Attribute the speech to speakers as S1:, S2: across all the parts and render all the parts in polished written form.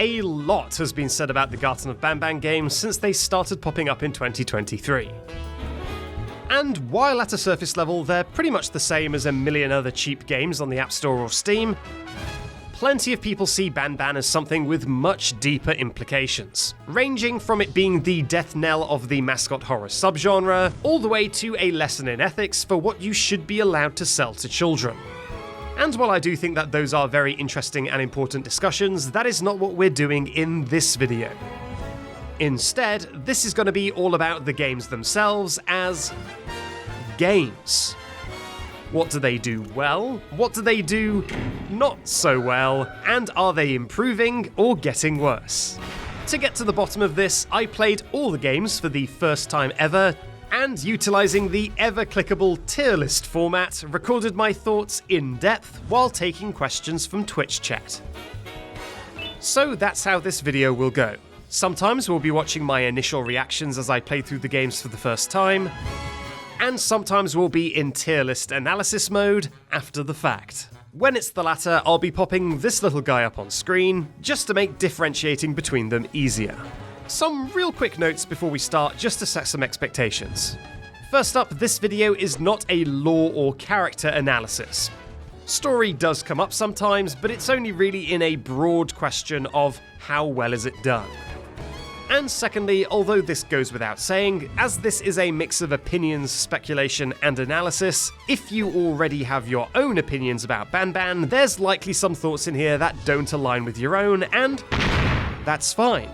S1: a lot has been said about the Garten of Banban games since they started popping up in 2023. And while at a surface level they're pretty much the same as a million other cheap games on the App Store or Steam, plenty of people see Banban as something with much deeper implications, ranging from it being the death knell of the mascot horror subgenre, all the way to a lesson in ethics for what you should be allowed to sell to children. And while I do think that those are very interesting and important discussions, that is not what we're doing in this video. Instead, this is going to be all about the games themselves as games. What do they do well? What do they do not so well? And are they improving or getting worse? To get to the bottom of this, I played all the games for the first time ever, and utilising the ever-clickable tier list format, recorded my thoughts in depth while taking questions from Twitch chat. So that's how this video will go. Sometimes we'll be watching my initial reactions as I play through the games for the first time, and sometimes we'll be in tier list analysis mode after the fact. When it's the latter, I'll be popping this little guy up on screen, just to make differentiating between them easier. Some real quick notes before we start, just to set some expectations. First up, this video is not a lore or character analysis. Story does come up sometimes, but it's only really in a broad question of how well is it done. And secondly, although this goes without saying, as this is a mix of opinions, speculation, and analysis, if you already have your own opinions about Banban, there's likely some thoughts in here that don't align with your own, and that's fine.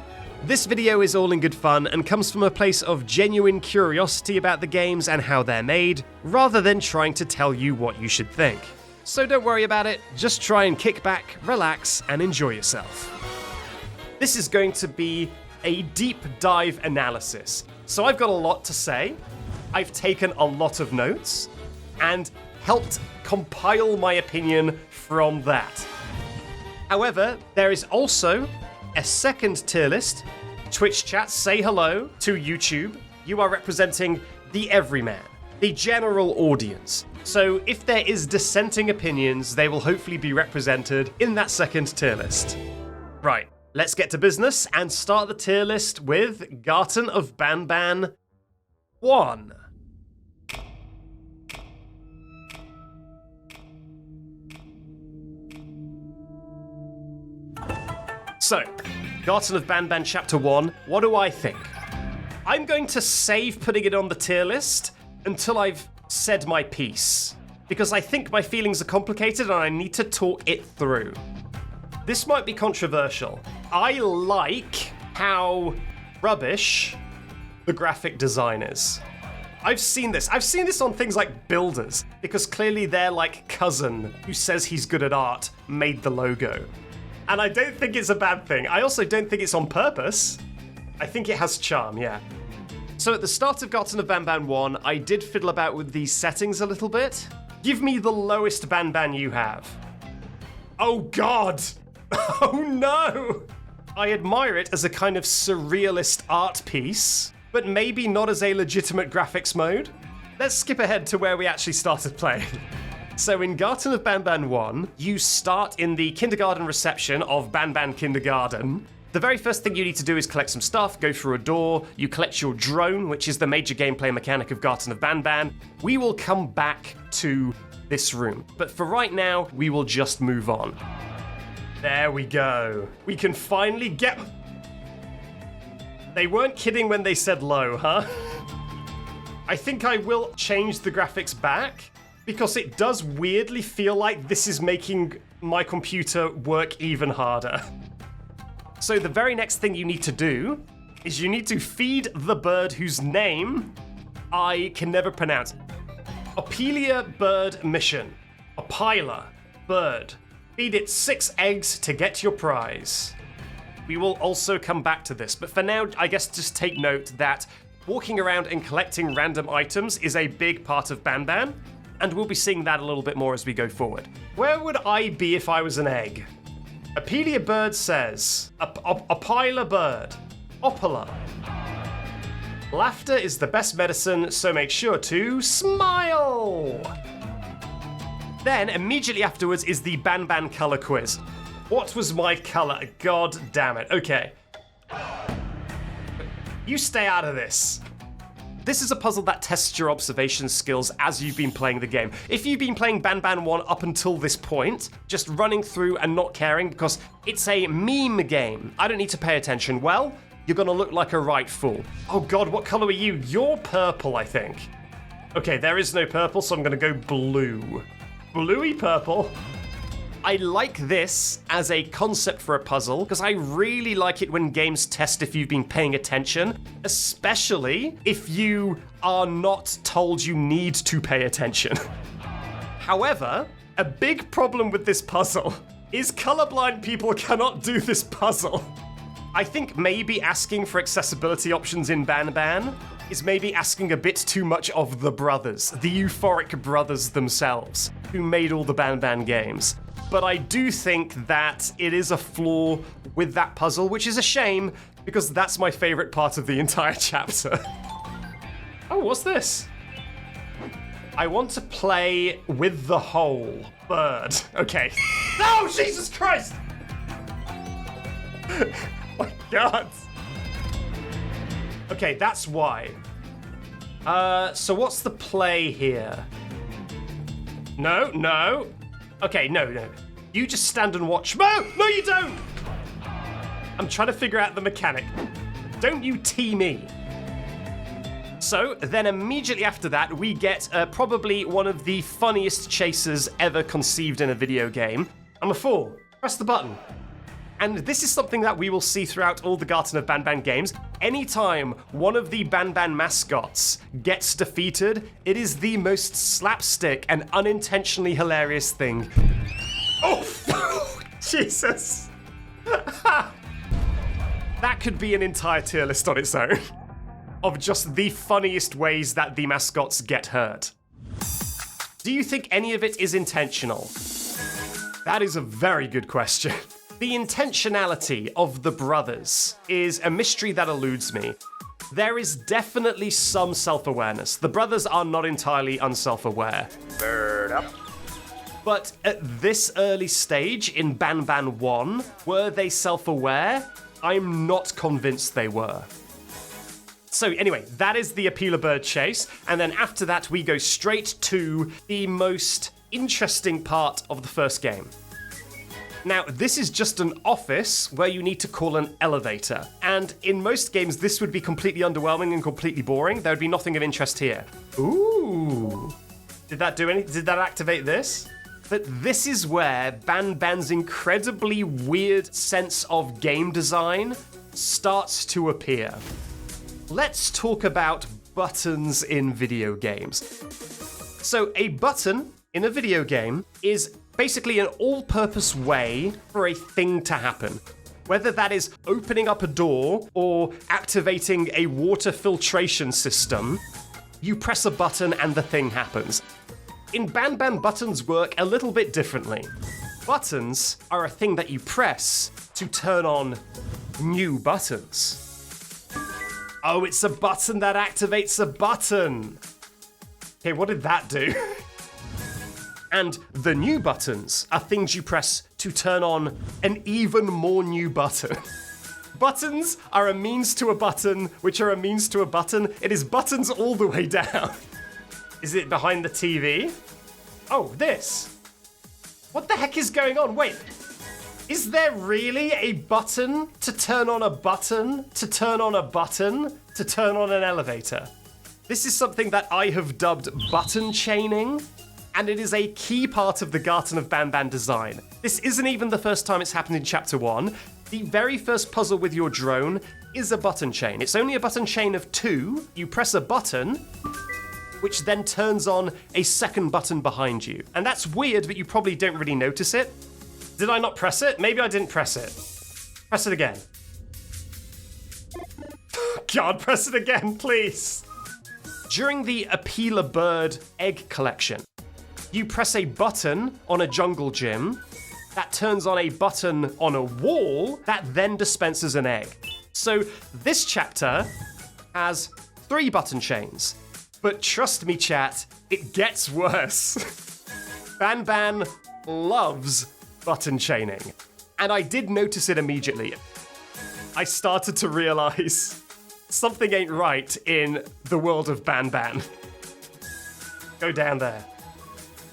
S1: This video is all in good fun and comes from a place of genuine curiosity about the games and how they're made, rather than trying to tell you what you should think. So don't worry about it, just try and kick back, relax, and enjoy yourself. This is going to be a deep dive analysis. So I've got a lot to say, I've taken a lot of notes, and helped compile my opinion from that. However, there is also a second tier list. Twitch chat, say hello to YouTube. You are representing the everyman, the general audience. So if there is dissenting opinions, they will hopefully be represented in that second tier list. Right, let's get to business and start the tier list with Garten of Banban 1. So, Garten of Banban Chapter 1, what do I think? I'm going to save putting it on the tier list until I've said my piece, because I think my feelings are complicated and I need to talk it through. This might be controversial. I like how rubbish the graphic design is. I've seen this on things like Builders, because clearly their cousin, who says he's good at art, made the logo. And I don't think it's a bad thing. I also don't think it's on purpose. I think it has charm, yeah. So at the start of Garten of Banban 1, I did fiddle about with these settings a little bit. Give me the lowest Banban you have. Oh god! Oh no! I admire it as a kind of surrealist art piece, but maybe not as a legitimate graphics mode. Let's skip ahead to where we actually started playing. So in Garten of Banban 1, you start in the kindergarten reception of Banban Kindergarten. The very first thing you need to do is collect some stuff, go through a door, you collect your drone, which is the major gameplay mechanic of Garten of Banban. We will come back to this room, but for right now, we will just move on. There we go. We can finally get... They weren't kidding when they said low, huh? I think I will change the graphics back, because it does weirdly feel like this is making my computer work even harder. So the very next thing you need to do is you need to feed the bird whose name I can never pronounce. Opelia bird mission. Opila bird. Feed it 6 eggs to get your prize. We will also come back to this, but for now, I guess just take note that walking around and collecting random items is a big part of Banban, and we'll be seeing that a little bit more as we go forward. Where would I be if I was an egg? Opelia bird says, Opila bird, Opila. Laughter is the best medicine, so make sure to smile. Then, immediately afterwards is the Banban color quiz. What was my color? God damn it. Okay. You stay out of this. This is a puzzle that tests your observation skills as you've been playing the game. If you've been playing Banban 1 up until this point, just running through and not caring because it's a meme game, I don't need to pay attention, well, you're gonna look like a right fool. Oh god, what color are you? You're purple, I think. Okay, there is no purple, so I'm gonna go blue. Bluey purple. I like this as a concept for a puzzle because I really like it when games test if you've been paying attention, especially if you are not told you need to pay attention. However, a big problem with this puzzle is colorblind people cannot do this puzzle. I think maybe asking for accessibility options in Banban is maybe asking a bit too much of the brothers, the euphoric brothers themselves, who made all the Banban games. But I do think that it is a flaw with that puzzle, which is a shame, because that's my favorite part of the entire chapter. Oh, what's this? I want to play with the whole bird. Okay. No, Jesus Christ! My God. Okay, that's why. So what's the play here? No. Okay, no. You just stand and watch. No, you don't! I'm trying to figure out the mechanic. Don't you tee me. So, then immediately after that, we get probably one of the funniest chases ever conceived in a video game. I'm a fool. Press the button. And this is something that we will see throughout all the Garten of Banban games. Anytime one of the Banban mascots gets defeated, it is the most slapstick and unintentionally hilarious thing. Oh, Jesus. That could be an entire tier list on its own of just the funniest ways that the mascots get hurt. Do you think any of it is intentional? That is a very good question. The intentionality of the brothers is a mystery that eludes me. There is definitely some self-awareness. The brothers are not entirely unself-aware. Bird up. But at this early stage in Banban 1, were they self-aware? I'm not convinced they were. So anyway, that is the Appealer Bird chase, and then after that we go straight to the most interesting part of the first game. Now, this is just an office where you need to call an elevator. And in most games, this would be completely underwhelming and completely boring. There would be nothing of interest here. Ooh. Did that do anything? Did that activate this? But this is where Banban's incredibly weird sense of game design starts to appear. Let's talk about buttons in video games. So a button in a video game is basically an all-purpose way for a thing to happen. Whether that is opening up a door or activating a water filtration system, you press a button and the thing happens. In Banban, buttons work a little bit differently. Buttons are a thing that you press to turn on new buttons. Oh, it's a button that activates a button. Okay, what did that do? And the new buttons are things you press to turn on an even more new button. Buttons are a means to a button, which are a means to a button. It is buttons all the way down. Is it behind the TV? Oh, this. What the heck is going on? Wait. Is there really a button to turn on a button, to turn on a button, to turn on an elevator? This is something that I have dubbed button chaining, and it is a key part of the Garten of Banban design. This isn't even the first time it's happened in Chapter 1. The very first puzzle with your drone is a button chain. It's only a button chain of 2. You press a button, which then turns on a second button behind you. And that's weird, but you probably don't really notice it. Did I not press it? Maybe I didn't press it. Press it again. God, press it again, please. During the Appealer Bird egg collection, you press a button on a jungle gym that turns on a button on a wall that then dispenses an egg. So this chapter has 3 button chains. But trust me, chat, it gets worse. Banban loves button chaining. And I did notice it immediately. I started to realize something ain't right in the world of Banban. Go down there.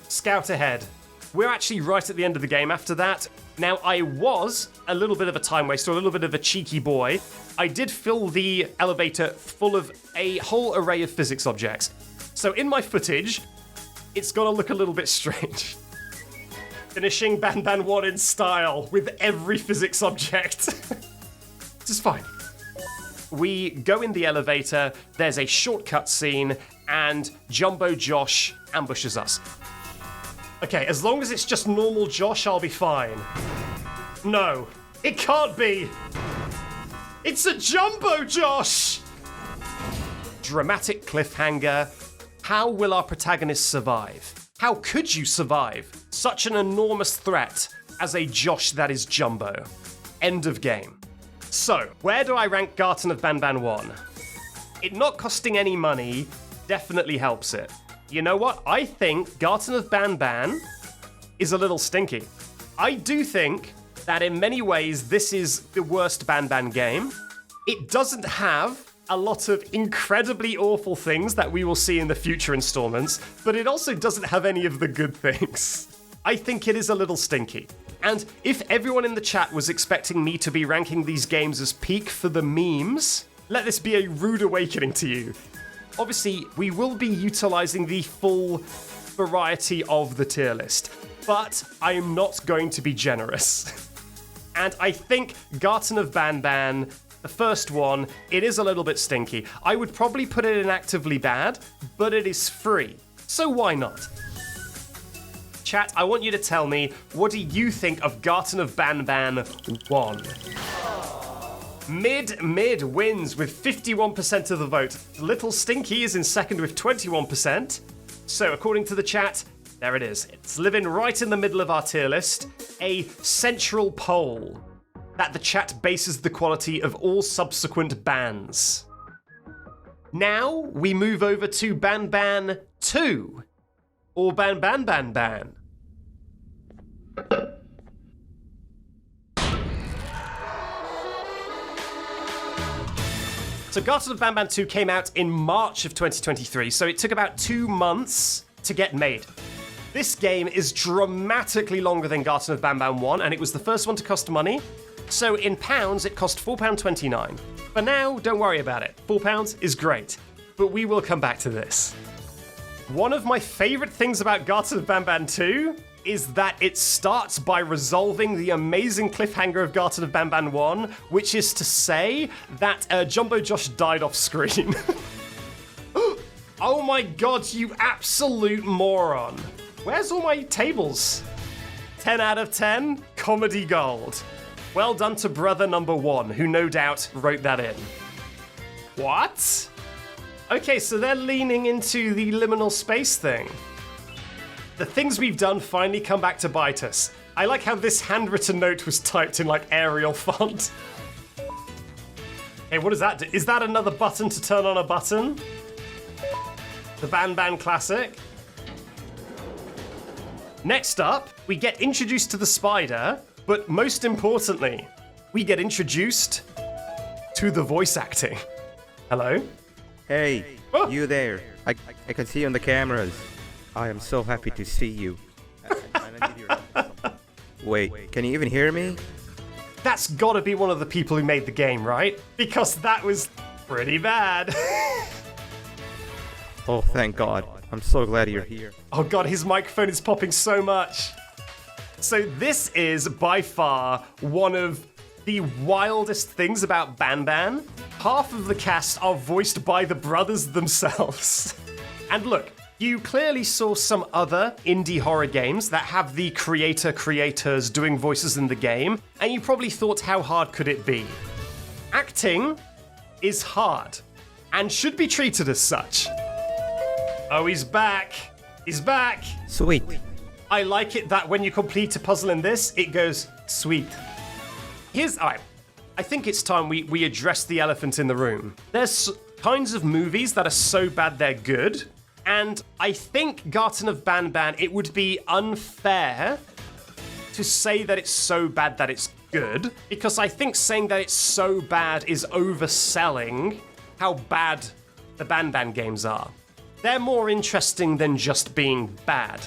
S1: Scout ahead. We're actually right at the end of the game after that. Now, I was a little bit of a time waster, a little bit of a cheeky boy. I did fill the elevator full of a whole array of physics objects. So in my footage, it's gonna look a little bit strange. Finishing Banban 1 in style with every physics object. Which is fine. We go in the elevator, there's a shortcut scene, and Jumbo Josh ambushes us. Okay, as long as it's just normal Josh, I'll be fine. No, it can't be. It's a Jumbo Josh! Dramatic cliffhanger. How will our protagonist survive? How could you survive such an enormous threat as a Josh that is Jumbo? End of game. So, where do I rank Garten of Banban 1? It not costing any money definitely helps it. You know what? I think Garten of Banban is a little stinky. I do think that in many ways this is the worst Banban game. It doesn't have a lot of incredibly awful things that we will see in the future installments, but it also doesn't have any of the good things. I think it is a little stinky. And if everyone in the chat was expecting me to be ranking these games as peak for the memes, let this be a rude awakening to you. Obviously, we will be utilizing the full variety of the tier list, but I am not going to be generous. And I think Garten of Banban, the first one, it is a little bit stinky. I would probably put it in actively bad, but it is free, so why not? Chat, I want you to tell me, what do you think of Garten of Banban 1? Mid wins with 51% of the vote. Little Stinky is in second with 21%. So according to the chat, there it is. It's living right in the middle of our tier list. A central pole that the chat bases the quality of all subsequent bans. Now we move over to Banban 2. Or Banban. So Garten of Banban 2 came out in March of 2023, so it took about 2 months to get made. This game is dramatically longer than Garten of Banban 1, and it was the first one to cost money. So in pounds, it cost £4.29. For now, don't worry about it. £4 is great, but we will come back to this. One of my favourite things about Garten of Banban 2 is that it starts by resolving the amazing cliffhanger of Garten of Banban 1, which is to say that Jumbo Josh died off screen. Oh my god, you absolute moron. Where's all my tables? 10 out of 10, comedy gold. Well done to brother number 1, who no doubt wrote that in. What? Okay, so they're leaning into the liminal space thing. The things we've done finally come back to bite us. I like how this handwritten note was typed in like Arial font. Hey, what does that do? Is that another button to turn on a button? The Banban Classic. Next up, we get introduced to the spider, but most importantly, we get introduced to the voice acting. Hello?
S2: Hey, you there. I can see you on the cameras. I am so happy to see you. Wait, can you even hear me?
S1: That's gotta be one of the people who made the game, right? Because that was pretty bad.
S2: Oh, thank God. I'm so glad you're here.
S1: Oh god, his microphone is popping so much. So this is by far one of the wildest things about Banban. Half of the cast are voiced by the brothers themselves. And look, you clearly saw some other indie horror games that have the creators doing voices in the game, and you probably thought, how hard could it be? Acting is hard, and should be treated as such. Oh, he's back. He's back.
S2: Sweet.
S1: I like it that when you complete a puzzle in this, it goes, sweet. Alright, I think it's time we address the elephant in the room. There's kinds of movies that are so bad they're good, and I think Garten of Banban, it would be unfair to say that it's so bad that it's good, because I think saying that it's so bad is overselling how bad the Banban games are. They're more interesting than just being bad.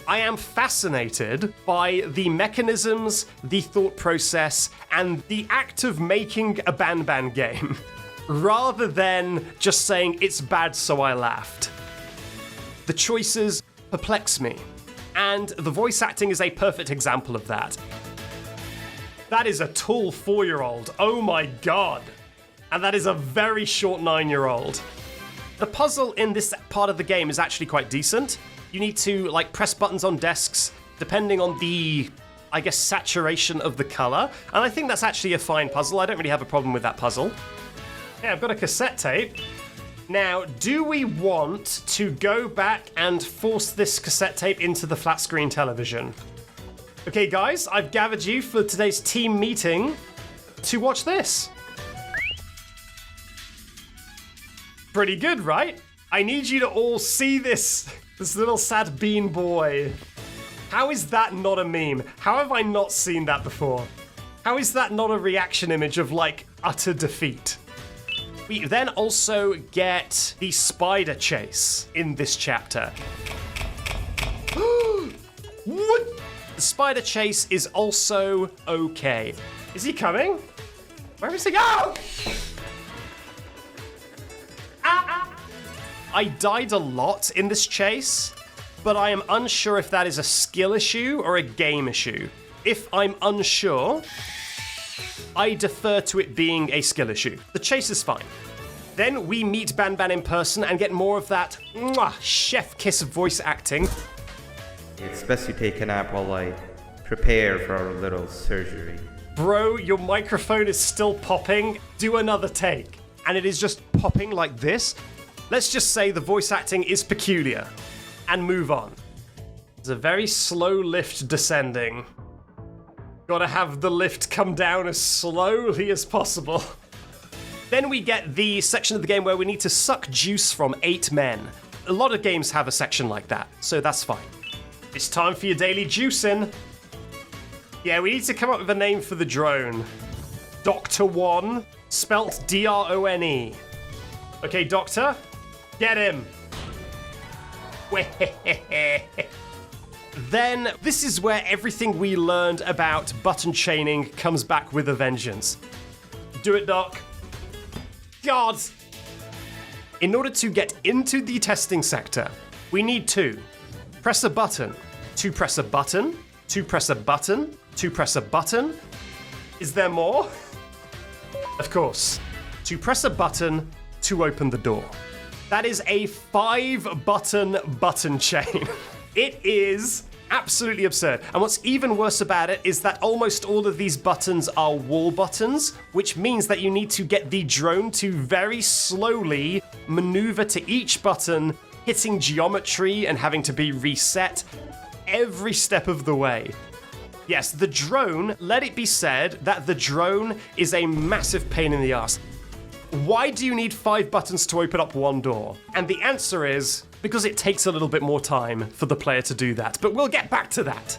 S1: I am fascinated by the mechanisms, the thought process, and the act of making a Banban game, rather than just saying it's bad so I laughed. The choices perplex me, and the voice acting is a perfect example of that. That is a tall 4-year-old, oh my god! And that is a very short 9-year-old. The puzzle in this part of the game is actually quite decent. You need to, press buttons on desks, depending on the, saturation of the color. And I think that's actually a fine puzzle. I don't really have a problem with that puzzle. Yeah, I've got a cassette tape. Now, do we want to go back and force this cassette tape into the flat screen television? Okay, guys, I've gathered you for today's team meeting to watch this. Pretty good, right? I need you to all see this little sad bean boy. How is that not a meme? How have I not seen that before? How is that not a reaction image of, utter defeat? We then also get the spider chase in this chapter. What? The spider chase is also okay. Is he coming? Where is he? Oh! I died a lot in this chase, but I am unsure if that is a skill issue or a game issue. If I'm unsure, I defer to it being a skill issue. The chase is fine. Then we meet Banban in person and get more of that chef kiss voice acting.
S2: It's best you take a nap while I prepare for our little surgery.
S1: Bro, your microphone is still popping. Do another take. And it is just popping like this. Let's just say the voice acting is peculiar. And move on. There's a very slow lift descending. Gotta have the lift come down as slowly as possible. Then we get the section of the game where we need to suck juice from 8 men. A lot of games have a section like that, so that's fine. It's time for your daily juicing. Yeah, we need to come up with a name for the drone. Dr. One, spelt D-R-O-N-E. Okay, Doctor, get him. Then, this is where everything we learned about button chaining comes back with a vengeance. Do it, Doc. God! In order to get into the testing sector, we need to press a button, to press a button, to press a button, to press a button. Is there more? Of course. To press a button to open the door. That is a 5-button button chain. It is absolutely absurd. And what's even worse about it is that almost all of these buttons are wall buttons, which means that you need to get the drone to very slowly maneuver to each button, hitting geometry and having to be reset every step of the way. Yes, the drone, let it be said that the drone is a massive pain in the ass. Why do you need 5 buttons to open up one door? And the answer is because it takes a little bit more time for the player to do that. But we'll get back to that.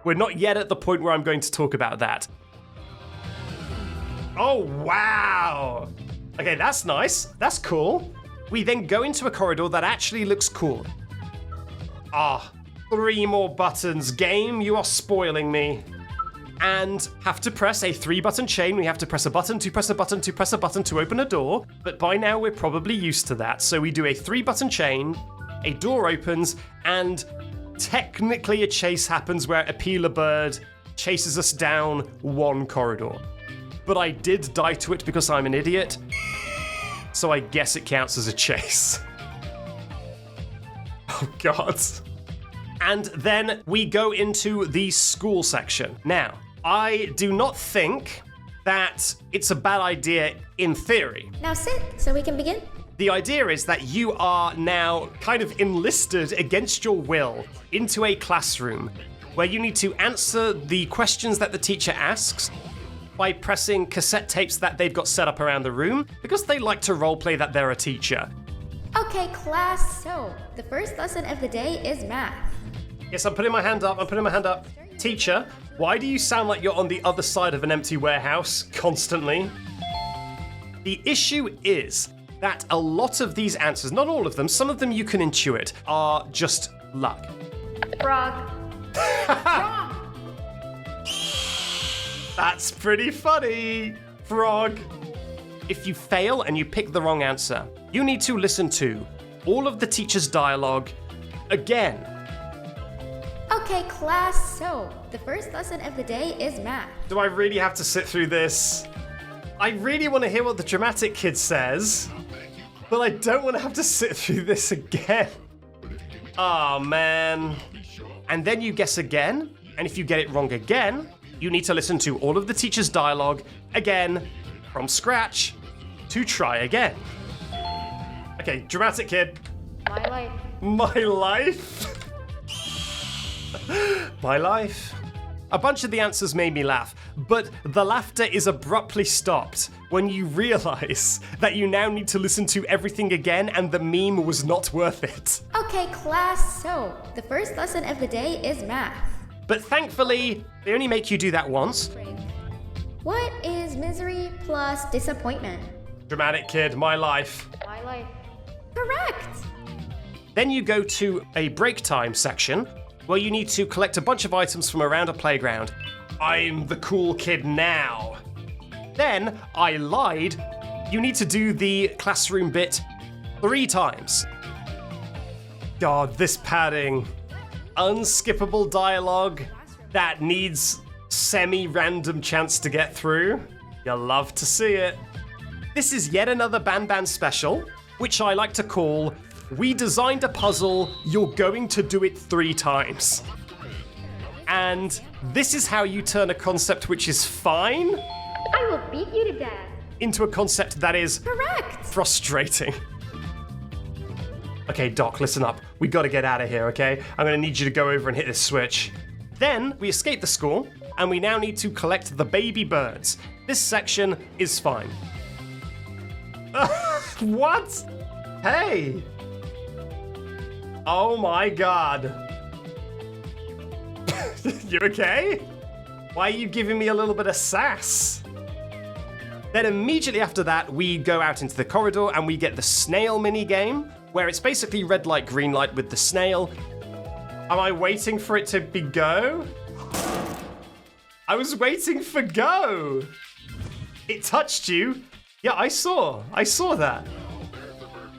S1: We're not yet at the point where I'm going to talk about that. Oh, wow. Okay, that's nice. That's cool. We then go into a corridor that actually looks cool. 3 more buttons. Game, you are spoiling me. And have to press a 3-button chain. We have to press a button, to press a button, to press a button to open a door. But by now we're probably used to that. So we do a 3-button chain, a door opens, and technically a chase happens where a peeler bird chases us down one corridor. But I did die to it because I'm an idiot. So I guess it counts as a chase. Oh God. And then we go into the school section. Now, I do not think that it's a bad idea in theory.
S3: Now sit so we can begin.
S1: The idea is that you are now kind of enlisted against your will into a classroom where you need to answer the questions that the teacher asks by pressing cassette tapes that they've got set up around the room because they like to roleplay that they're a teacher.
S3: Okay, class. So, the first lesson of the day is math.
S1: Yes, I'm putting my hand up. Teacher, why do you sound like you're on the other side of an empty warehouse constantly? The issue is that a lot of these answers, not all of them, some of them you can intuit, are just luck.
S3: Frog. Wrong.
S1: That's pretty funny, Frog. If you fail and you pick the wrong answer, you need to listen to all of the teacher's dialogue again.
S3: Okay, class. So, the first lesson of the day is math.
S1: Do I really have to sit through this? I really want to hear what the dramatic kid says, but I don't want to have to sit through this again. Oh, man. And then you guess again, and if you get it wrong again, you need to listen to all of the teacher's dialogue again, from scratch, to try again. Okay, dramatic kid.
S3: My life.
S1: My life? My life? A bunch of the answers made me laugh, but the laughter is abruptly stopped when you realize that you now need to listen to everything again and the meme was not worth it.
S3: Okay, class. So, the first lesson of the day is math.
S1: But thankfully, they only make you do that once.
S3: What is misery plus disappointment?
S1: Dramatic kid, my life.
S3: My life. Correct.
S1: Then you go to a break time section where you need to collect a bunch of items from around a playground. I'm the cool kid now. Then, I lied. You need to do the classroom bit 3 times. God, this padding. Unskippable dialogue that needs semi-random chance to get through. You'll love to see it. This is yet another Banban special, which I like to call We Designed a Puzzle, You're Going to Do It 3 Times. And this is how you turn a concept which is fine
S3: I will beat you to death.
S1: into a concept that is
S3: Correct.
S1: frustrating. Okay, Doc, listen up. We gotta get out of here, okay? I'm gonna need you to go over and hit this switch. Then we escape the school, and we now need to collect the baby birds. This section is fine. What? Hey! Oh my god. You okay? Why are you giving me a little bit of sass? Then immediately after that, we go out into the corridor and we get the snail mini game, where it's basically red light, green light with the snail. Am I waiting for it to be go? I was waiting for go. It touched you. Yeah, I saw that.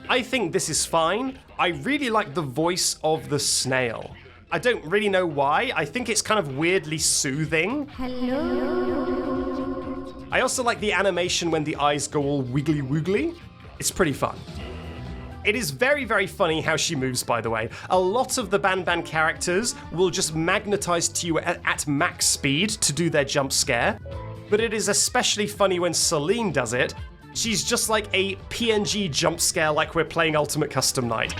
S1: I think this is fine. I really like the voice of the snail. I don't really know why. I think it's kind of weirdly soothing.
S3: Hello.
S1: I also like the animation when the eyes go all wiggly woogly. It's pretty fun. It is very, very funny how she moves, by the way. A lot of the Banban characters will just magnetize to you at max speed to do their jump scare. But it is especially funny when Celine does it. She's just like a PNG jump scare like we're playing Ultimate Custom Night.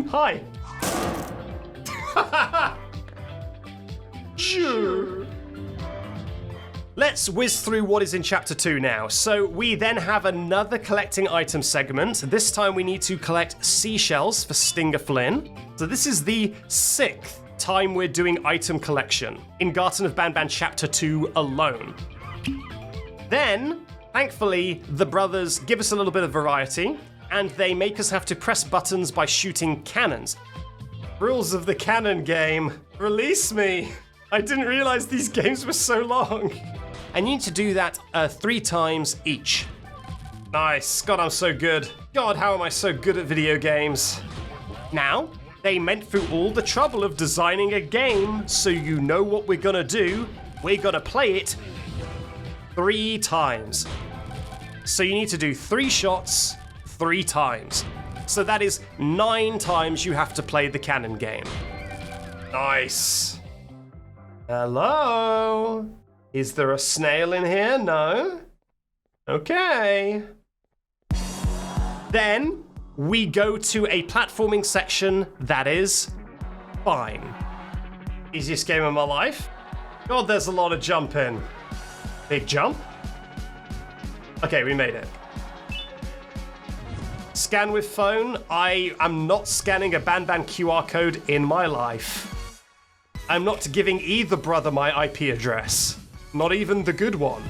S1: Hi. Sure. Let's whiz through what is in Chapter 2 now. So we then have another collecting item segment. This time we need to collect seashells for Stinger Flynn. So this is the 6th time we're doing item collection in Garten of Banban Chapter 2 alone. Then, thankfully, the brothers give us a little bit of variety, and they make us have to press buttons by shooting cannons. Rules of the cannon game. Release me. I didn't realize these games were so long. And you need to do that 3 times each. Nice. God, I'm so good. God, how am I so good at video games? Now, they went through all the trouble of designing a game, so you know what we're gonna do. We're gonna play it 3 times. So you need to do 3 shots 3 times. So that is 9 times you have to play the cannon game. Nice. Hello? Is there a snail in here? No? Okay. Then we go to a platforming section that is fine. Easiest game of my life. God, there's a lot of jumping. Big jump. Okay, we made it. Scan with phone. I am not scanning a Banban QR code in my life. I'm not giving either brother my IP address. Not even the good one.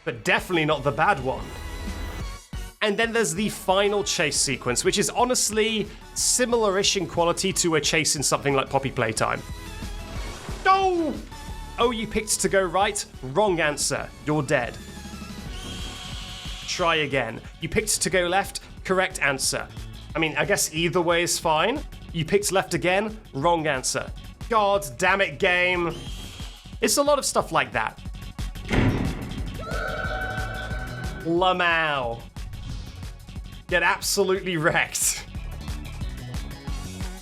S1: But definitely not the bad one. And then there's the final chase sequence, which is honestly similar-ish in quality to a chase in something like Poppy Playtime. No! Oh, you picked to go right? Wrong answer. You're dead. Try again. You picked to go left? Correct answer. I mean, I guess either way is fine. You picked left again? Wrong answer. God damn it, game. It's a lot of stuff like that. Lamau. Get absolutely wrecked.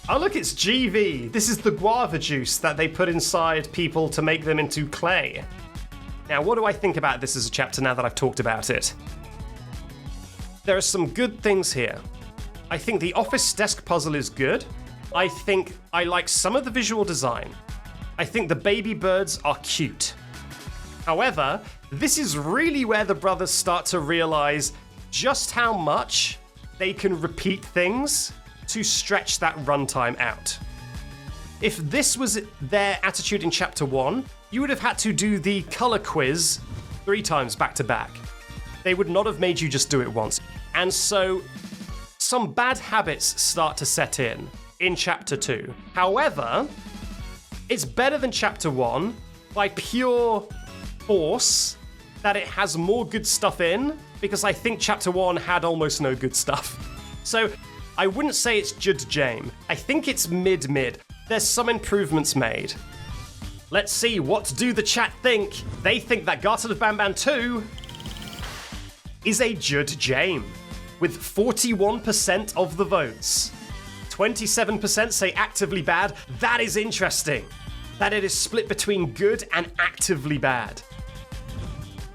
S1: Oh look, it's GV. This is the guava juice that they put inside people to make them into clay. Now, what do I think about this as a chapter now that I've talked about it? There are some good things here. I think the office desk puzzle is good. I think I like some of the visual design. I think the baby birds are cute. However, this is really where the brothers start to realize just how much they can repeat things to stretch that runtime out. If this was their attitude in chapter 1, you would have had to do the color quiz 3 times back to back. They would not have made you just do it once. And so some bad habits start to set in chapter 2. However, it's better than chapter 1 by pure force that it has more good stuff in, because I think chapter 1 had almost no good stuff. So I wouldn't say it's Jud Jame. I think it's mid-mid. There's some improvements made. Let's see, what do the chat think? They think that Garten of Banban 2 is a Jud Jame, with 41% of the votes. 27% say actively bad. That is interesting, that it is split between good and actively bad.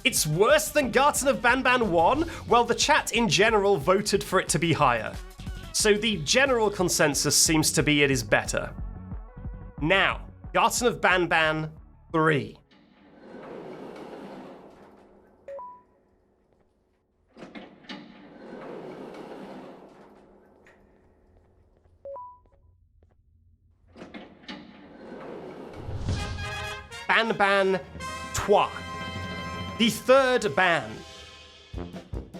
S1: It's worse than Garten of Banban 1? Well, the chat in general voted for it to be higher. So the general consensus seems to be it is better. Now, Garten of Banban 3. Banban 3. The third ban.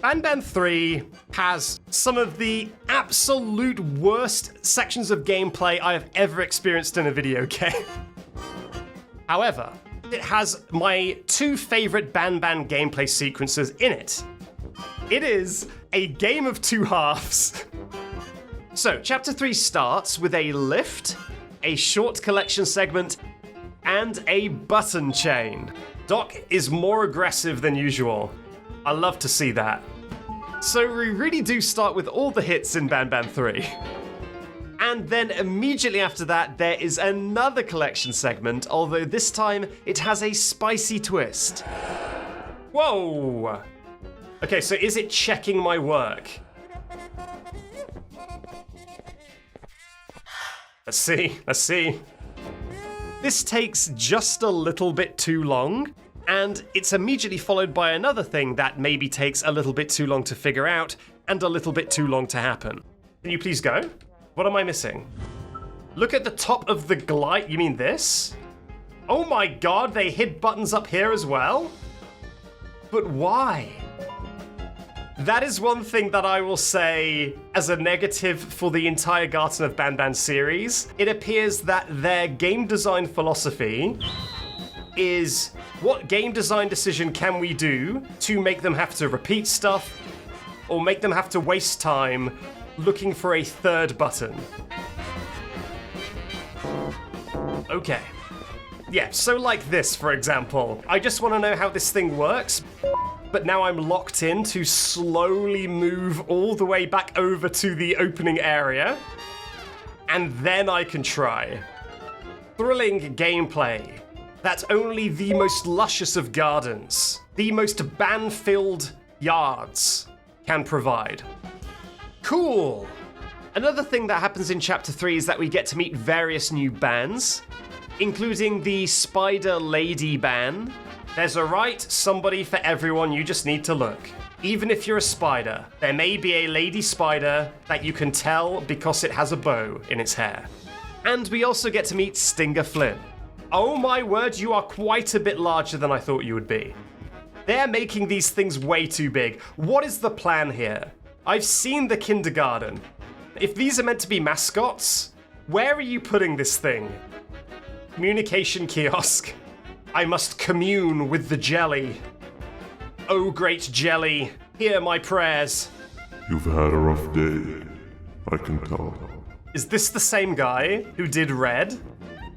S1: Banban 3 has some of the absolute worst sections of gameplay I have ever experienced in a video game. However, it has my 2 favorite Banban gameplay sequences in it. It is a game of 2 halves. So, chapter 3 starts with a lift, a short collection segment, and a button chain. Doc is more aggressive than usual. I love to see that. So we really do start with all the hits in Banban 3. And then immediately after that, there is another collection segment, although this time it has a spicy twist. Whoa! Okay, so is it checking my work? Let's see. This takes just a little bit too long, and it's immediately followed by another thing that maybe takes a little bit too long to figure out and a little bit too long to happen. Can you please go? What am I missing? Look at the top of the glide. You mean this? Oh my god, they hid buttons up here as well? But why? That is one thing that I will say as a negative for the entire Garten of Banban series. It appears that their game design philosophy is, what game design decision can we do to make them have to repeat stuff or make them have to waste time looking for a third button? Okay. Yeah, so like this, for example. I just want to know how this thing works, but now I'm locked in to slowly move all the way back over to the opening area, and then I can try. Thrilling gameplay that only the most luscious of gardens, the most ban-filled yards can provide. Cool! Another thing that happens in Chapter 3 is that we get to meet various new bans, including the Spider Lady ban. There's a right somebody for everyone, you just need to look. Even if you're a spider, there may be a lady spider that you can tell because it has a bow in its hair. And we also get to meet Stinger Flynn. Oh my word, you are quite a bit larger than I thought you would be. They're making these things way too big. What is the plan here? I've seen the kindergarten. If these are meant to be mascots, where are you putting this thing? Communication kiosk. I must commune with the jelly. Oh, great jelly, hear my prayers.
S4: You've had a rough day, I can tell.
S1: Is this the same guy who did Red?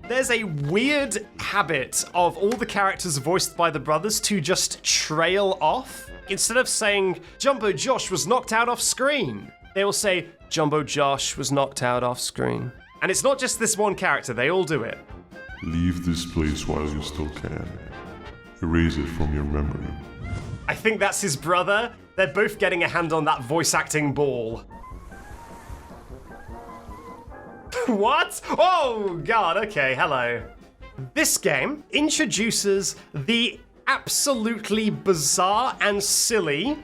S1: There's a weird habit of all the characters voiced by the brothers to just trail off. Instead of saying, Jumbo Josh was knocked out off screen, they will say, Jumbo Josh was knocked out off screen. And it's not just this one character, they all do it.
S4: Leave this place while you still can. Erase it from your memory.
S1: I think that's his brother. They're both getting a hand on that voice acting ball. What? Oh, God, okay, hello. This game introduces the absolutely bizarre and silly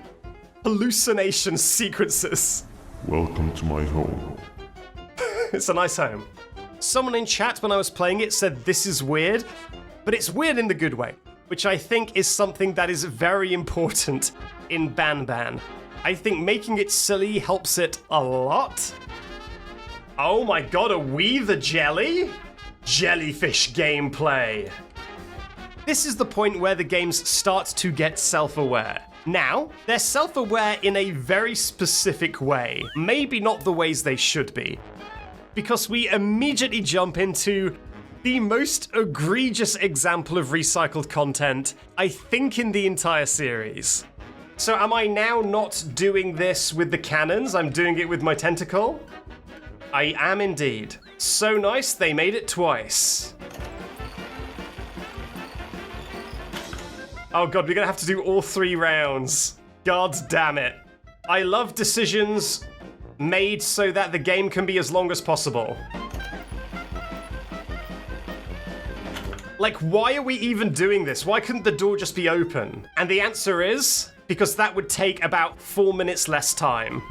S1: hallucination sequences.
S4: Welcome to my home.
S1: It's a nice home. Someone in chat when I was playing it said this is weird, but it's weird in the good way, which I think is something that is very important in Banban. I think making it silly helps it a lot. Oh my god, are we the jelly? Jellyfish gameplay. This is the point where the games start to get self-aware. Now, they're self-aware in a very specific way, maybe not the ways they should be, because we immediately jump into the most egregious example of recycled content, I think, in the entire series. So am I now not doing this with the cannons? I'm doing it with my tentacle? I am indeed. So nice, they made it twice. Oh god, we're gonna have to do all 3 rounds. God damn it. I love decisions made so that the game can be as long as possible. Like, why are we even doing this? Why couldn't the door just be open? And the answer is, because that would take about 4 minutes less time.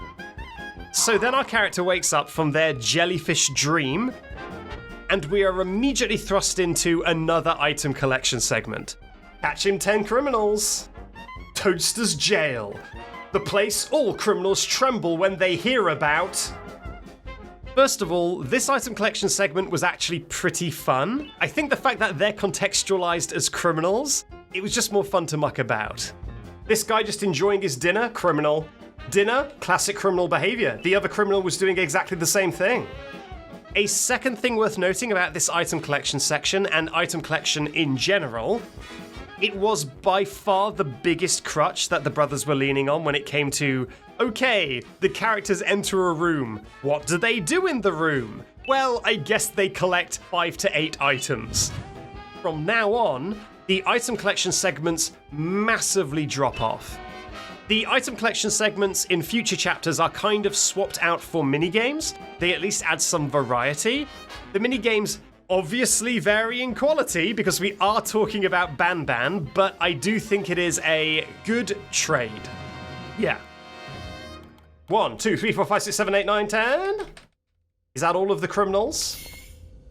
S1: So then our character wakes up from their jellyfish dream, and we are immediately thrust into another item collection segment. Catch him 10 criminals. Toadster's jail. The place all criminals tremble when they hear about. First of all, this item collection segment was actually pretty fun. I think the fact that they're contextualized as criminals, it was just more fun to muck about. This guy just enjoying his dinner, criminal. Dinner, classic criminal behavior. The other criminal was doing exactly the same thing. A second thing worth noting about this item collection section, and item collection in general, it was by far the biggest crutch that the brothers were leaning on when it came to, okay, the characters enter a room. What do they do in the room? Well, I guess they collect 5 to 8 items. From now on, the item collection segments massively drop off. The item collection segments in future chapters are kind of swapped out for minigames. They at least add some variety. The minigames obviously vary in quality because we are talking about Banban, but I do think it is a good trade. Yeah. 1, 2, 3, 4, 5, 6, 7, 8, 9, 10. Is that all of the criminals?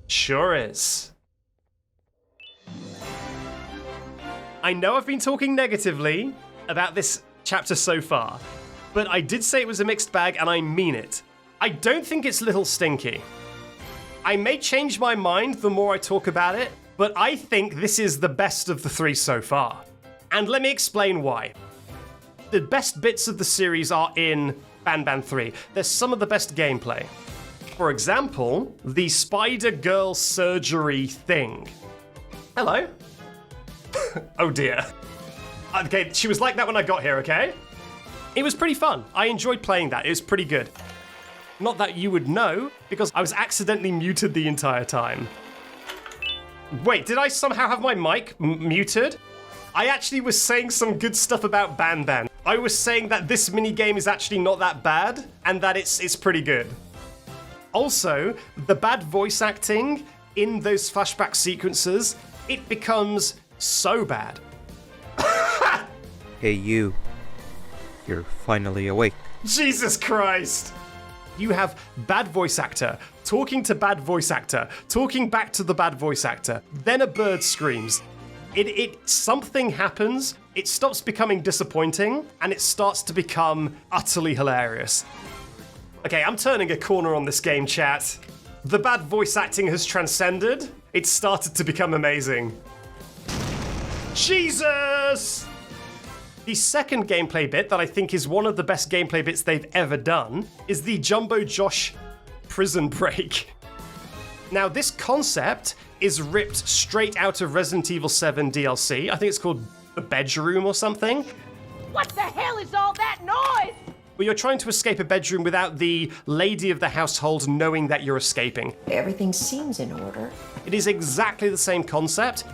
S1: Sure is. I know I've been talking negatively about this chapter so far, but I did say it was a mixed bag, and I mean it. I don't think it's Little Stinky. I may change my mind the more I talk about it, but I think this is the best of the 3 so far. And let me explain why. The best bits of the series are in Banban 3. There's some of the best gameplay. For example, the Spider Girl surgery thing. Hello? Oh dear. Okay, she was like that when I got here, okay? It was pretty fun. I enjoyed playing that. It was pretty good. Not that you would know, because I was accidentally muted the entire time. Wait, did I somehow have my mic muted? I actually was saying some good stuff about Banban. I was saying that this minigame is actually not that bad, and that it's pretty good. Also, the bad voice acting in those flashback sequences, it becomes so bad.
S2: Hey, you. You're finally awake.
S1: Jesus Christ! You have bad voice actor, talking to bad voice actor, talking back to the bad voice actor, then a bird screams. Something happens, it stops becoming disappointing, and it starts to become utterly hilarious. Okay, I'm turning a corner on this game, chat. The bad voice acting has transcended. It started to become amazing. Jesus! The second gameplay bit that I think is one of the best gameplay bits they've ever done is the Jumbo Josh prison break. Now, this concept is ripped straight out of Resident Evil 7 DLC. I think it's called The Bedroom or something.
S5: What the hell is all that noise?
S1: Where you're trying to escape a bedroom without the lady of the household knowing that you're escaping.
S6: Everything seems in order.
S1: It is exactly the same concept.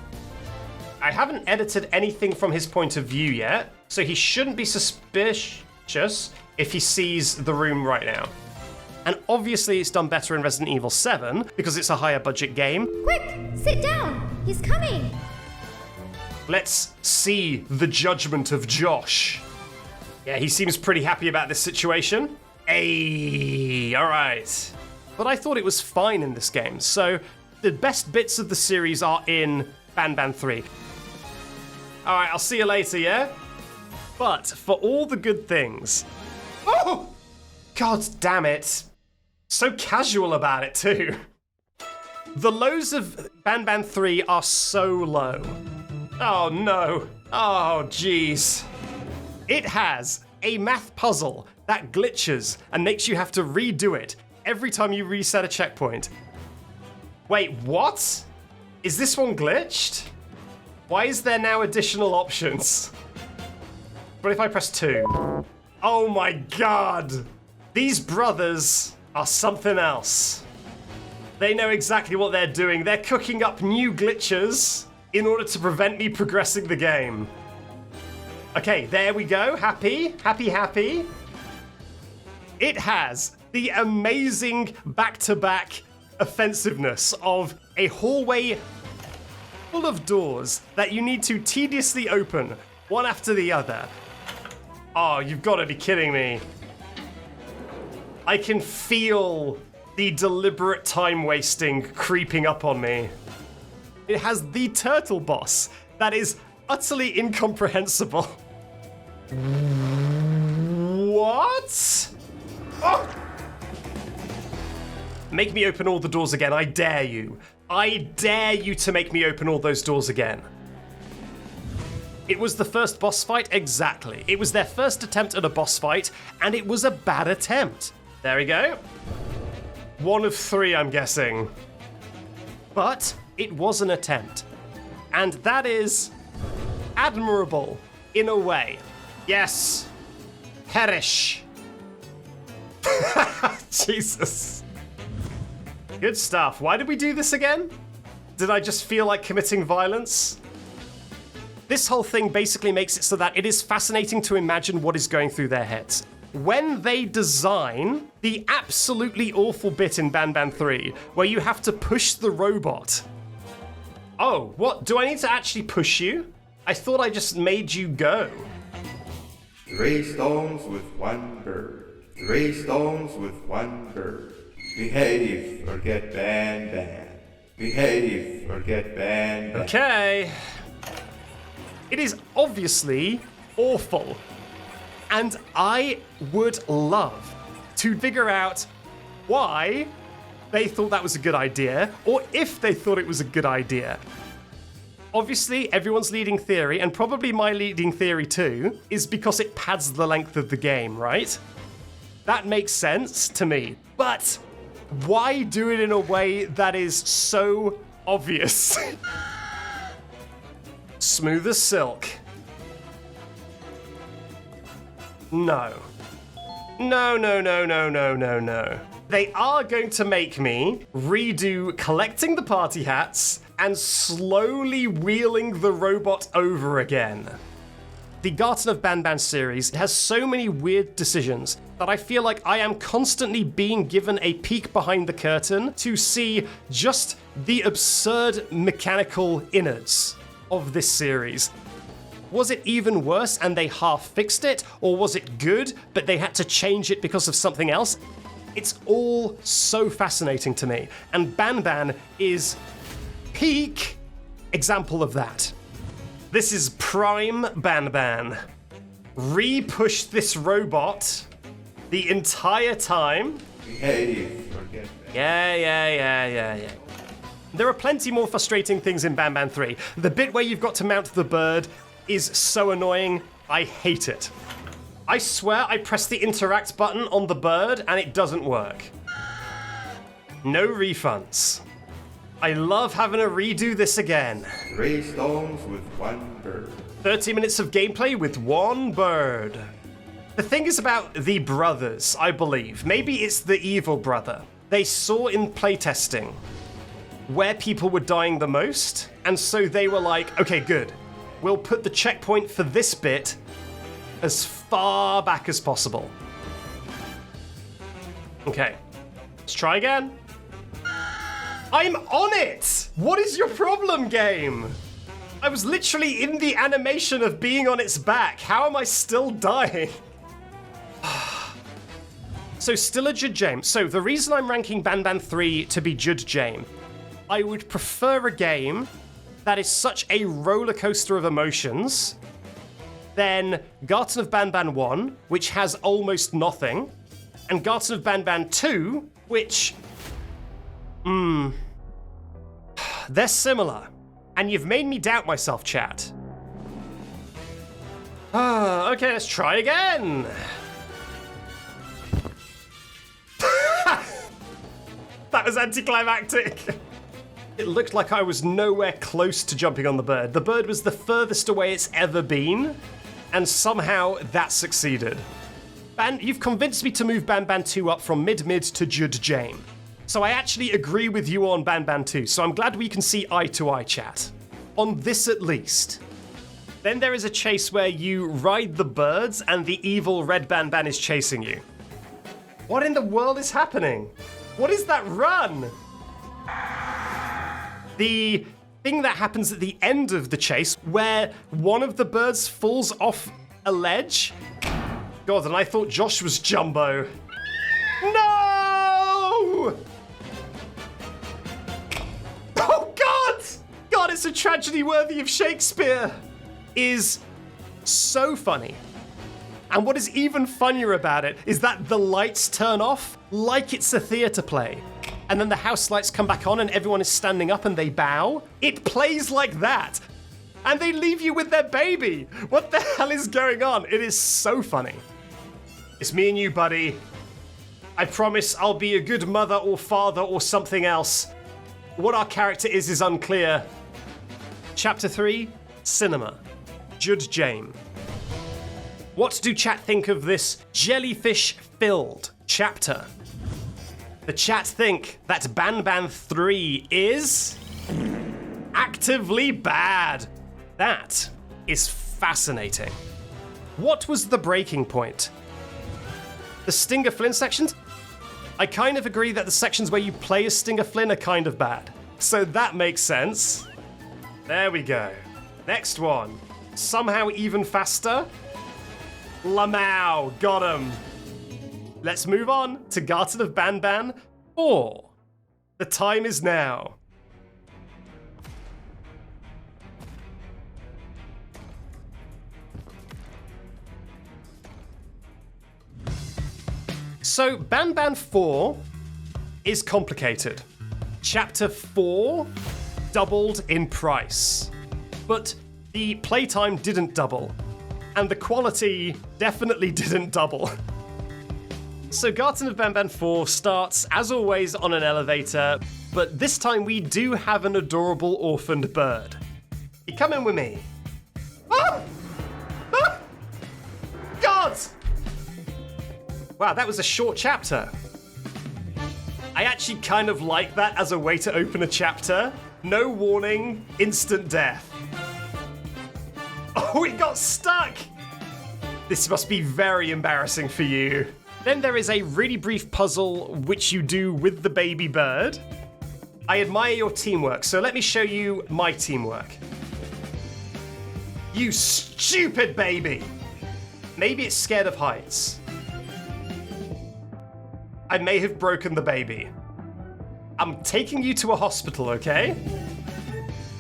S1: I haven't edited anything from his point of view yet, so he shouldn't be suspicious if he sees the room right now. And obviously it's done better in Resident Evil 7 because it's a higher budget game.
S3: Quick, sit down. He's coming.
S1: Let's see the judgment of Josh. Yeah, he seems pretty happy about this situation. Hey, all right. But I thought it was fine in this game. So the best bits of the series are in Banban 3. All right, I'll see you later, yeah? But for all the good things... Oh! God damn it. So casual about it, too. The lows of Banban 3 are so low. Oh, no. Oh, jeez. It has a math puzzle that glitches and makes you have to redo it every time you reset a checkpoint. Wait, what? Is this one glitched? Why is there now additional options? But if I press 2? Oh my god! These brothers are something else. They know exactly what they're doing. They're cooking up new glitches in order to prevent me progressing the game. Okay, there we go. Happy, happy, happy. It has the amazing back-to-back offensiveness of a hallway full of doors that you need to tediously open one after the other. Oh, you've got to be kidding me. I can feel the deliberate time wasting creeping up on me. It has the turtle boss that is utterly incomprehensible. What? Oh! Make me open all the doors again, I dare you. I dare you to make me open all those doors again. It was the first boss fight? Exactly. It was their first attempt at a boss fight, and it was a bad attempt. There we go. 1 of 3, I'm guessing. But it was an attempt. And that is admirable, in a way. Yes. Perish. Jesus. Good stuff. Why did we do this again? Did I just feel like committing violence? This whole thing basically makes it so that it is fascinating to imagine what is going through their heads. When they design the absolutely awful bit in Banban 3, where you have to push the robot. Oh, what? Do I need to actually push you? I thought I just made you go.
S7: 3 stones with 1 bird. 3 stones with 1 bird. Behave or get Banban. Behave or get Banban.
S1: Okay. It is obviously awful. And I would love to figure out why they thought that was a good idea, or if they thought it was a good idea. Obviously, everyone's leading theory, and probably my leading theory too, is because it pads the length of the game, right? That makes sense to me. But why do it in a way that is so obvious? Smooth as silk. No. No, no, no, no, no, no, no. They are going to make me redo collecting the party hats and slowly wheeling the robot over again. The Garten of Banban series has so many weird decisions that I feel like I am constantly being given a peek behind the curtain to see just the absurd mechanical innards of this series. Was it even worse and they half fixed it, or was it good but they had to change it because of something else? It's all so fascinating to me, and Banban is peak example of that. This is prime Banban. Re-push this robot the entire time.
S7: Behave or get banned.
S1: Yeah. There are plenty more frustrating things in Banban 3. The bit where you've got to mount the bird is so annoying. I hate it. I swear I press the interact button on the bird and it doesn't work. No refunds. I love having to redo this again.
S7: 3 stones with 1 bird.
S1: 30 minutes of gameplay with 1 bird. The thing is about the brothers, I believe. Maybe it's the evil brother. They saw in playtesting where people were dying the most, and so they were like, okay, good. We'll put the checkpoint for this bit as far back as possible. Okay, let's try again. I'm on it! What is your problem, game? I was literally in the animation of being on its back. How am I still dying? So still a Jud Jame. So the reason I'm ranking Banban 3 to be Jud Jame, I would prefer a game that is such a roller coaster of emotions than Garten of Banban 1, which has almost nothing, and Garten of Banban 2, which... they're similar. And you've made me doubt myself, chat. Okay, let's try again. That was anticlimactic. It looked like I was nowhere close to jumping on the bird. The bird was the furthest away it's ever been, and somehow that succeeded. You've convinced me to move Banban 2 up from mid-mid to Jud Jame. So I actually agree with you on Banban 2, so I'm glad we can see eye to eye, chat. On this at least. Then there is a chase where you ride the birds and the evil red Banban is chasing you. What in the world is happening? What is that run? The thing that happens at the end of the chase where one of the birds falls off a ledge. God, and I thought Josh was Jumbo. No! Oh, God! God, it's a tragedy worthy of Shakespeare. Is so funny. And what is even funnier about it is that the lights turn off like it's a theatre play. And then the house lights come back on and everyone is standing up and they bow. It plays like that. And they leave you with their baby. What the hell is going on? It is so funny. It's me and you, buddy. I promise I'll be a good mother or father or something else. What our character is unclear. Chapter 3, Cinema. Jud Jame. What do chat think of this jellyfish-filled chapter? The chat think that Banban 3 is actively bad. That is fascinating. What was the breaking point? The Stinger Flynn sections? I kind of agree that the sections where you play as Stinger Flynn are kind of bad. So that makes sense. There we go. Next one. Somehow even faster. Lamau, got him. Let's move on to Garten of Banban 4. The time is now. So Banban 4 is complicated. Chapter 4 doubled in price, but the playtime didn't double, and the quality definitely didn't double. So Garten of Banban 4 starts, as always, on an elevator, but this time we do have an adorable orphaned bird. You come in with me. Ah! Ah! God! Wow, that was a short chapter. I actually kind of like that as a way to open a chapter. No warning, instant death. Oh, it got stuck! This must be very embarrassing for you. Then there is a really brief puzzle which you do with the baby bird. I admire your teamwork, so let me show you my teamwork. You stupid baby! Maybe it's scared of heights. I may have broken the baby. I'm taking you to a hospital, okay?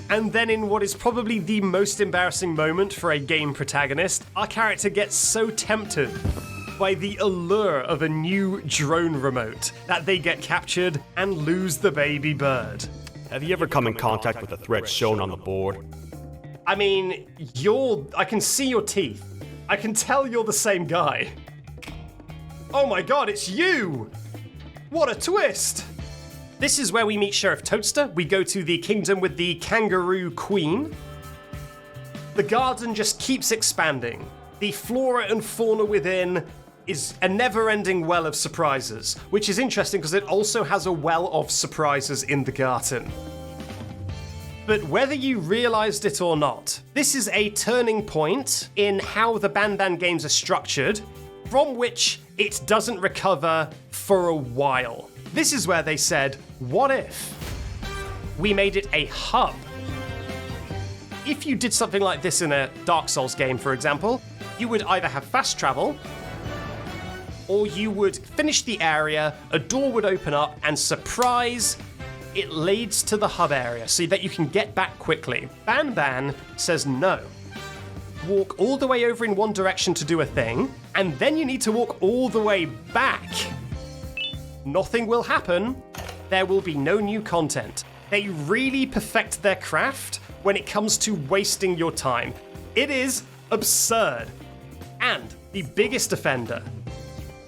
S1: And then in what is probably the most embarrassing moment for a game protagonist, our character gets so tempted by the allure of a new drone remote that they get captured and lose the baby bird.
S8: Have you ever come in contact with the threat shown on the board?
S1: I mean, I can see your teeth. I can tell you're the same guy. Oh my god, it's you! What a twist! This is where we meet Sheriff Toadster. We go to the kingdom with the kangaroo queen. The garden just keeps expanding. The flora and fauna within is a never-ending well of surprises, which is interesting because it also has a well of surprises in the garden. But whether you realized it or not, this is a turning point in how the Banban games are structured, from which it doesn't recover for a while. This is where they said, what if we made it a hub? If you did something like this in a Dark Souls game, for example, you would either have fast travel, or you would finish the area, a door would open up, and surprise, it leads to the hub area so that you can get back quickly. Banban says no. Walk all the way over in one direction to do a thing, and then you need to walk all the way back. Nothing will happen. There will be no new content. They really perfect their craft when it comes to wasting your time. It is absurd. And the biggest offender,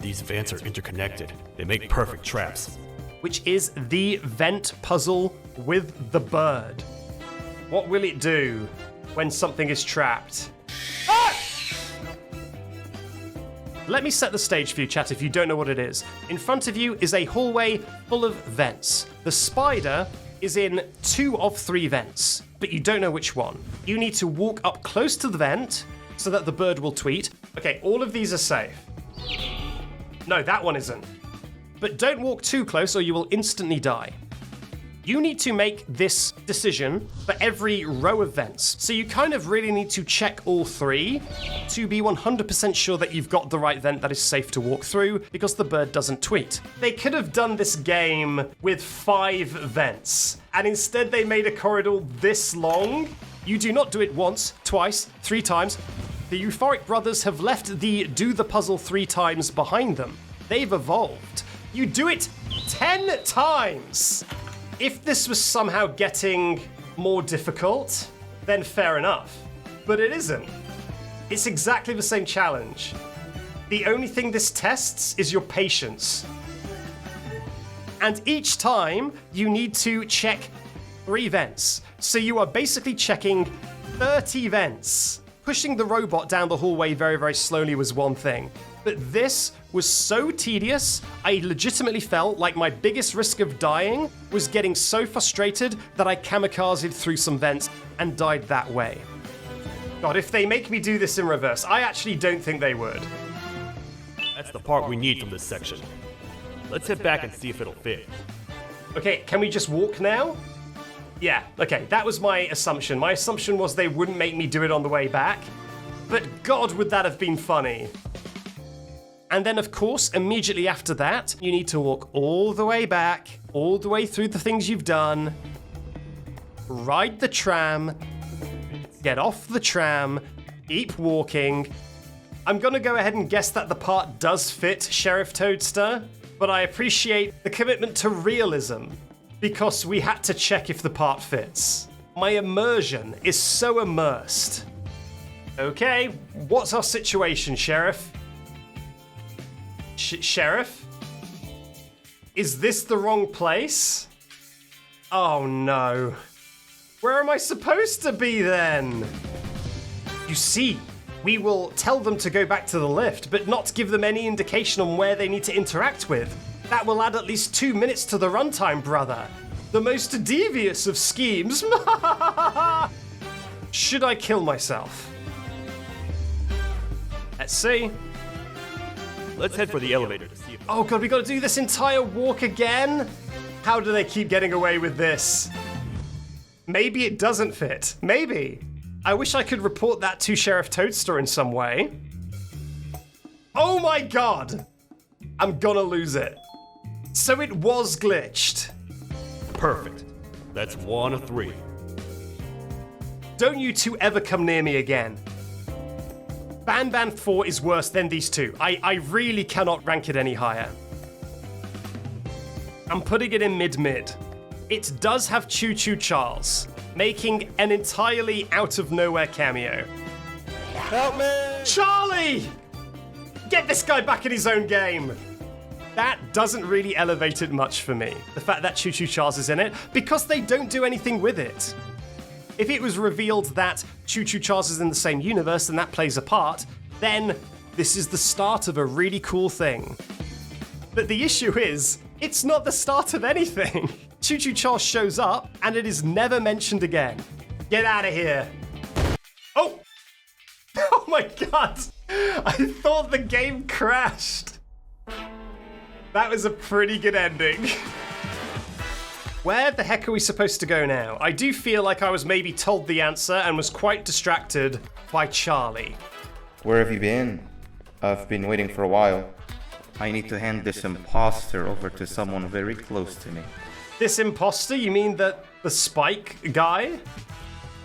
S8: These vents are interconnected. They make perfect traps.
S1: which is the vent puzzle with the bird. What will it do when something is trapped? Ah! Let me set the stage for you, chat, if you don't know what it is. In front of you is a hallway full of vents. The spider is in 2 of 3 vents, but you don't know which one. You need to walk up close to the vent so that the bird will tweet. Okay, all of these are safe. No, that one isn't. But don't walk too close or you will instantly die. You need to make this decision for every row of vents. So you kind of really need to check all 3 to be 100% sure that you've got the right vent that is safe to walk through because the bird doesn't tweet. They could have done this game with 5 vents, and instead they made a corridor this long. You do not do it once, twice, 3 times. The Euphoric Brothers have left the do the puzzle 3 times behind them. They've evolved. You do it 10 times! If this was somehow getting more difficult, then fair enough. But it isn't. It's exactly the same challenge. The only thing this tests is your patience. And each time, you need to check 3 vents. So you are basically checking 30 vents. Pushing the robot down the hallway very, very slowly was one thing. But this was so tedious, I legitimately felt like my biggest risk of dying was getting so frustrated that I kamikazed through some vents and died that way. God, if they make me do this in reverse, I actually don't think they would.
S8: That's the part we need from this section. Let's head back and see if it'll fit.
S1: Okay, can we just walk now? Yeah, okay, that was my assumption. My assumption was they wouldn't make me do it on the way back. But God, would that have been funny. And then, of course, immediately after that, you need to walk all the way back, all the way through the things you've done, ride the tram, get off the tram, keep walking. I'm gonna go ahead and guess that the part does fit, Sheriff Toadster, but I appreciate the commitment to realism, because we had to check if the part fits. My immersion is so immersed. Okay, what's our situation, Sheriff? Sheriff? Is this the wrong place? Oh no. Where am I supposed to be then? You see, we will tell them to go back to the lift, but not give them any indication on where they need to interact with. That will add at least 2 minutes to the runtime, brother. The most devious of schemes. Should I kill myself? Let's see.
S8: Let's head for the elevator to see if...
S1: Oh god, we gotta do this entire walk again? How do they keep getting away with this? Maybe it doesn't fit. Maybe. I wish I could report that to Sheriff Toadster in some way. Oh my god! I'm gonna lose it. So it was glitched.
S8: Perfect. That's 1 of 3.
S1: Don't you two ever come near me again. Banban 4 is worse than these two. I really cannot rank it any higher. I'm putting it in mid-mid. It does have Choo Choo Charles, making an entirely out-of-nowhere cameo.
S2: Help me!
S1: Charlie! Get this guy back in his own game! That doesn't really elevate it much for me, the fact that Choo Choo Charles is in it, because they don't do anything with it. If it was revealed that Choo Choo Charles is in the same universe and that plays a part, then this is the start of a really cool thing. But the issue is, it's not the start of anything. Choo Choo Charles shows up and it is never mentioned again. Get out of here. Oh! Oh my god! I thought the game crashed. That was a pretty good ending. Where the heck are we supposed to go now? I do feel like I was maybe told the answer and was quite distracted by Charlie.
S2: Where have you been? I've been waiting for a while. I need to hand this imposter over to someone very close to me.
S1: This imposter? You mean the Spike guy?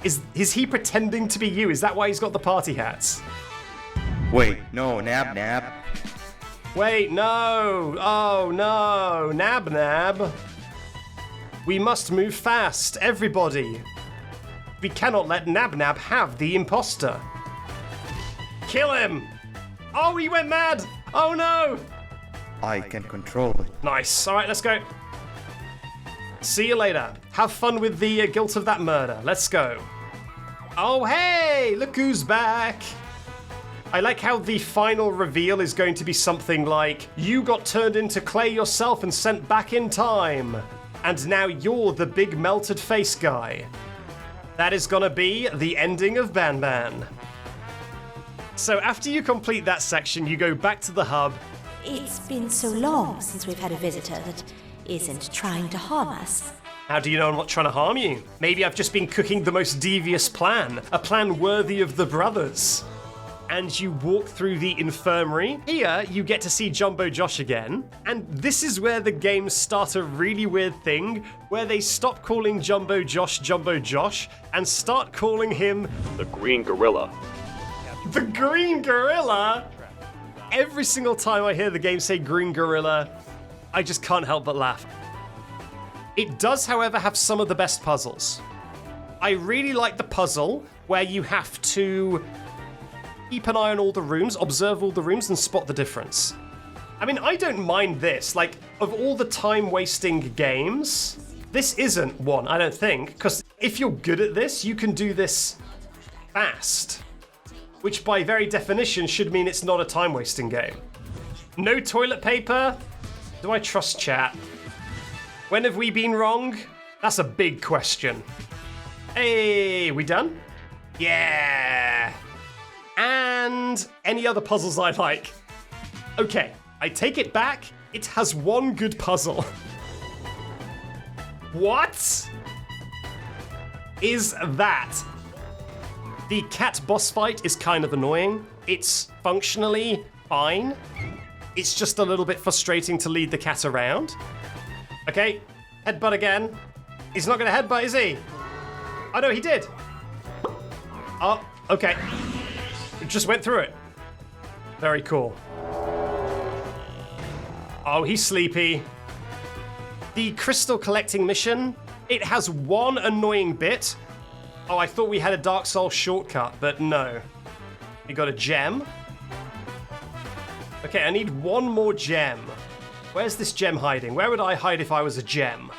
S1: Is he pretending to be you? Is that why he's got the party hats?
S2: Wait, no, Nab.
S1: Wait, no! Oh no! Nab. We must move fast, everybody. We cannot let Nab have the imposter. Kill him! Oh, he went mad! Oh no!
S2: I can control it.
S1: Nice. All right, let's go. See you later. Have fun with the guilt of that murder. Let's go. Oh, hey! Look who's back! I like how the final reveal is going to be something like, you got turned into clay yourself and sent back in time. And now you're the big melted face guy. That is gonna be the ending of Banban. So after you complete that section, you go back to the hub.
S6: It's been so long since we've had a visitor that isn't trying to harm us.
S1: How do you know I'm not trying to harm you? Maybe I've just been cooking the most devious plan, a plan worthy of the brothers. And you walk through the infirmary. Here, you get to see Jumbo Josh again. And this is where the games start a really weird thing, where they stop calling Jumbo Josh and start calling him
S8: The Green Gorilla.
S1: the Green Gorilla. Every single time I hear the game say Green Gorilla, I just can't help but laugh. It does, however, have some of the best puzzles. I really like the puzzle where you have to keep an eye on all the rooms, observe all the rooms, and spot the difference. I mean, I don't mind this. Like, of all the time-wasting games, this isn't one, I don't think, because if you're good at this, you can do this fast, which by very definition should mean it's not a time-wasting game. No toilet paper? Do I trust chat? When have we been wrong? That's a big question. Hey, we done? Yeah! And any other puzzles I like. Okay, I take it back. It has one good puzzle. What is that? The cat boss fight is kind of annoying. It's functionally fine. It's just a little bit frustrating to lead the cat around. Okay, headbutt again. He's not gonna headbutt, is he? Oh no, he did. Oh, okay. Just went through it. Very cool. Oh, he's sleepy. The crystal collecting mission, it has one annoying bit. Oh, I thought we had a Dark Souls shortcut, but no. We got a gem. Okay, I need one more gem. Where's this gem hiding? Where would I hide if I was a gem?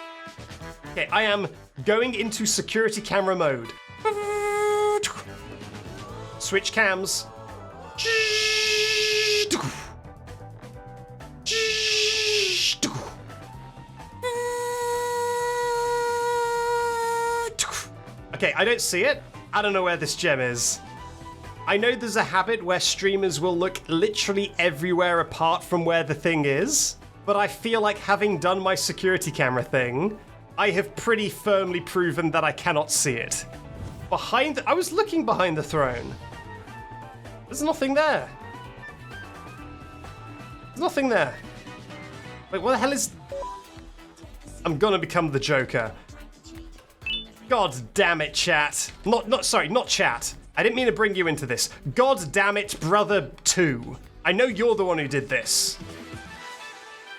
S1: Okay, I am going into security camera mode. Switch cams. Okay, I don't see it. I don't know where this gem is. I know there's a habit where streamers will look literally everywhere apart from where the thing is, but I feel like having done my security camera thing, I have pretty firmly proven that I cannot see it. I was looking behind the throne. There's nothing there. There's nothing there. Wait, what the hell is... I'm gonna become the Joker. God damn it, chat. Not chat. I didn't mean to bring you into this. God damn it, Brother 2. I know you're the one who did this.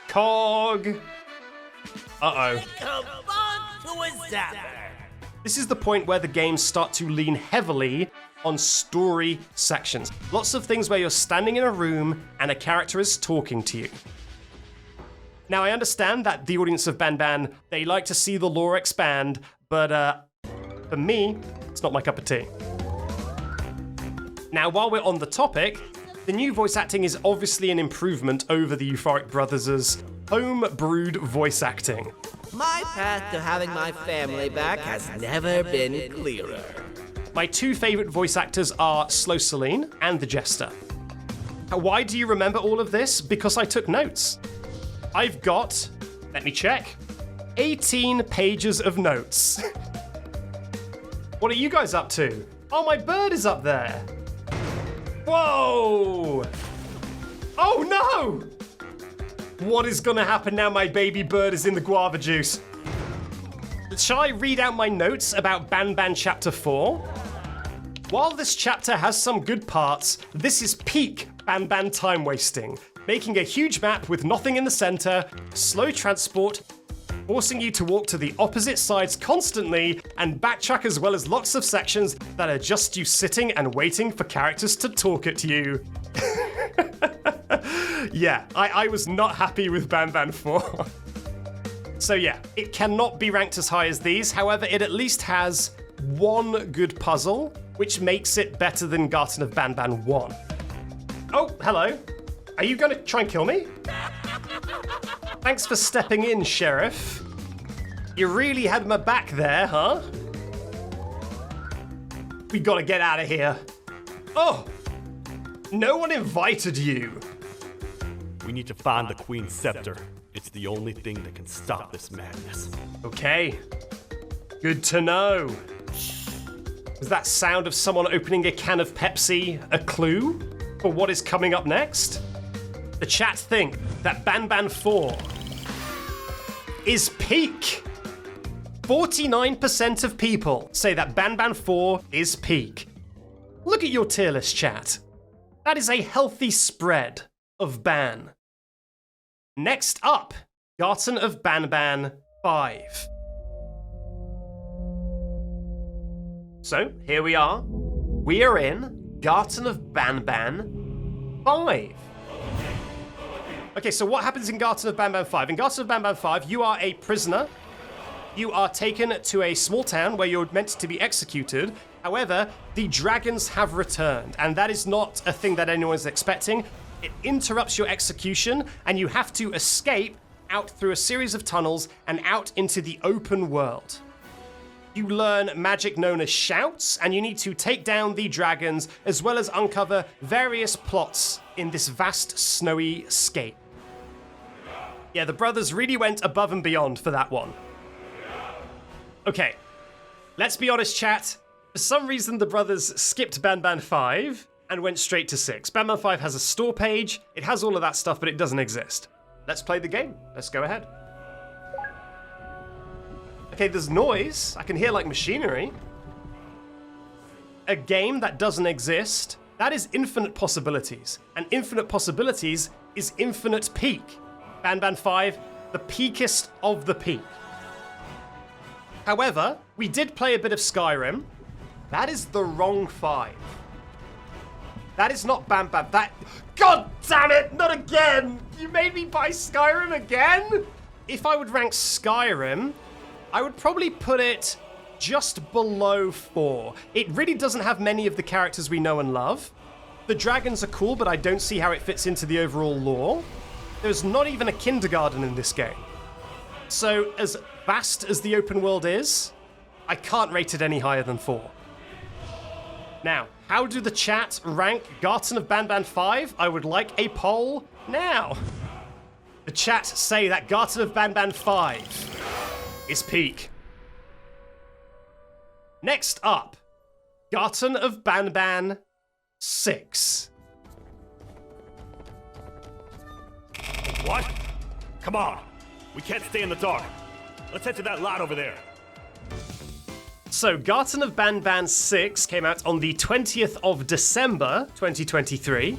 S1: Cog. Uh-oh. This is the point where the games start to lean heavily on story sections. Lots of things where you're standing in a room and a character is talking to you. Now, I understand that the audience of Banban, they like to see the lore expand, but for me, it's not my cup of tea. Now, while we're on the topic, the new voice acting is obviously an improvement over the Euphoric Brothers' home-brewed voice acting.
S9: My path to having my family back has never been clearer.
S1: My two favourite voice actors are Slow Celine and the Jester. Why do you remember all of this? Because I took notes. I've got, let me check, 18 pages of notes. What are you guys up to? Oh, my bird is up there. Whoa! Oh no! What is gonna happen now my baby bird is in the guava juice? Shall I read out my notes about Banban Chapter 4? While this chapter has some good parts, this is peak Banban time wasting. Making a huge map with nothing in the center, slow transport, forcing you to walk to the opposite sides constantly, and backtrack, as well as lots of sections that are just you sitting and waiting for characters to talk at you. Yeah, I was not happy with Banban 4. So yeah, it cannot be ranked as high as these, however, it at least has one good puzzle, which makes it better than Garten of Banban 1. Oh, hello. Are you gonna try and kill me? Thanks for stepping in, Sheriff. You really had my back there, huh? We gotta get out of here. Oh! No one invited you.
S8: We need to find the Queen's scepter. It's the only thing that can stop this madness.
S1: Okay. Good to know. Was that sound of someone opening a can of Pepsi a clue for what is coming up next? The chat think that Banban 4 is peak. 49% of people say that Banban 4 is peak. Look at your tier list, chat. That is a healthy spread of ban. Next up, Garten of Banban 5. So, here we are. We are in Garten of Banban 5. Okay, so what happens in Garten of Banban 5? In Garten of Banban 5, you are a prisoner. You are taken to a small town where you're meant to be executed. However, the dragons have returned, and that is not a thing that anyone is expecting. It interrupts your execution, and you have to escape out through a series of tunnels and out into the open world. You learn magic known as shouts, and you need to take down the dragons, as well as uncover various plots in this vast snowy scape. Yeah, the brothers really went above and beyond for that one. Okay, let's be honest, chat. For some reason, the brothers skipped Banban 5 and went straight to 6. Banban 5 has a store page, it has all of that stuff, but it doesn't exist. Let's play the game. Let's go ahead. Okay, there's noise. I can hear like machinery. A game that doesn't exist, that is infinite possibilities. And infinite possibilities is infinite peak. Banban 5, the peakest of the peak. However, we did play a bit of Skyrim. That is the wrong 5. That is not Banban. That... God damn it! Not again! You made me buy Skyrim again? If I would rank Skyrim, I would probably put it just below 4. It really doesn't have many of the characters we know and love. The dragons are cool, but I don't see how it fits into the overall lore. There's not even a kindergarten in this game. So, as vast as the open world is, I can't rate it any higher than 4. Now, how do the chat rank Garten of Banban 5? I would like a poll now. The chat say that Garten of Banban 5 is peak. Next up, Garten of Banban 6.
S8: What? Come on. We can't stay in the dark. Let's head to that lot over there.
S1: So, Garten of Banban 6 came out on the 20th of December 2023.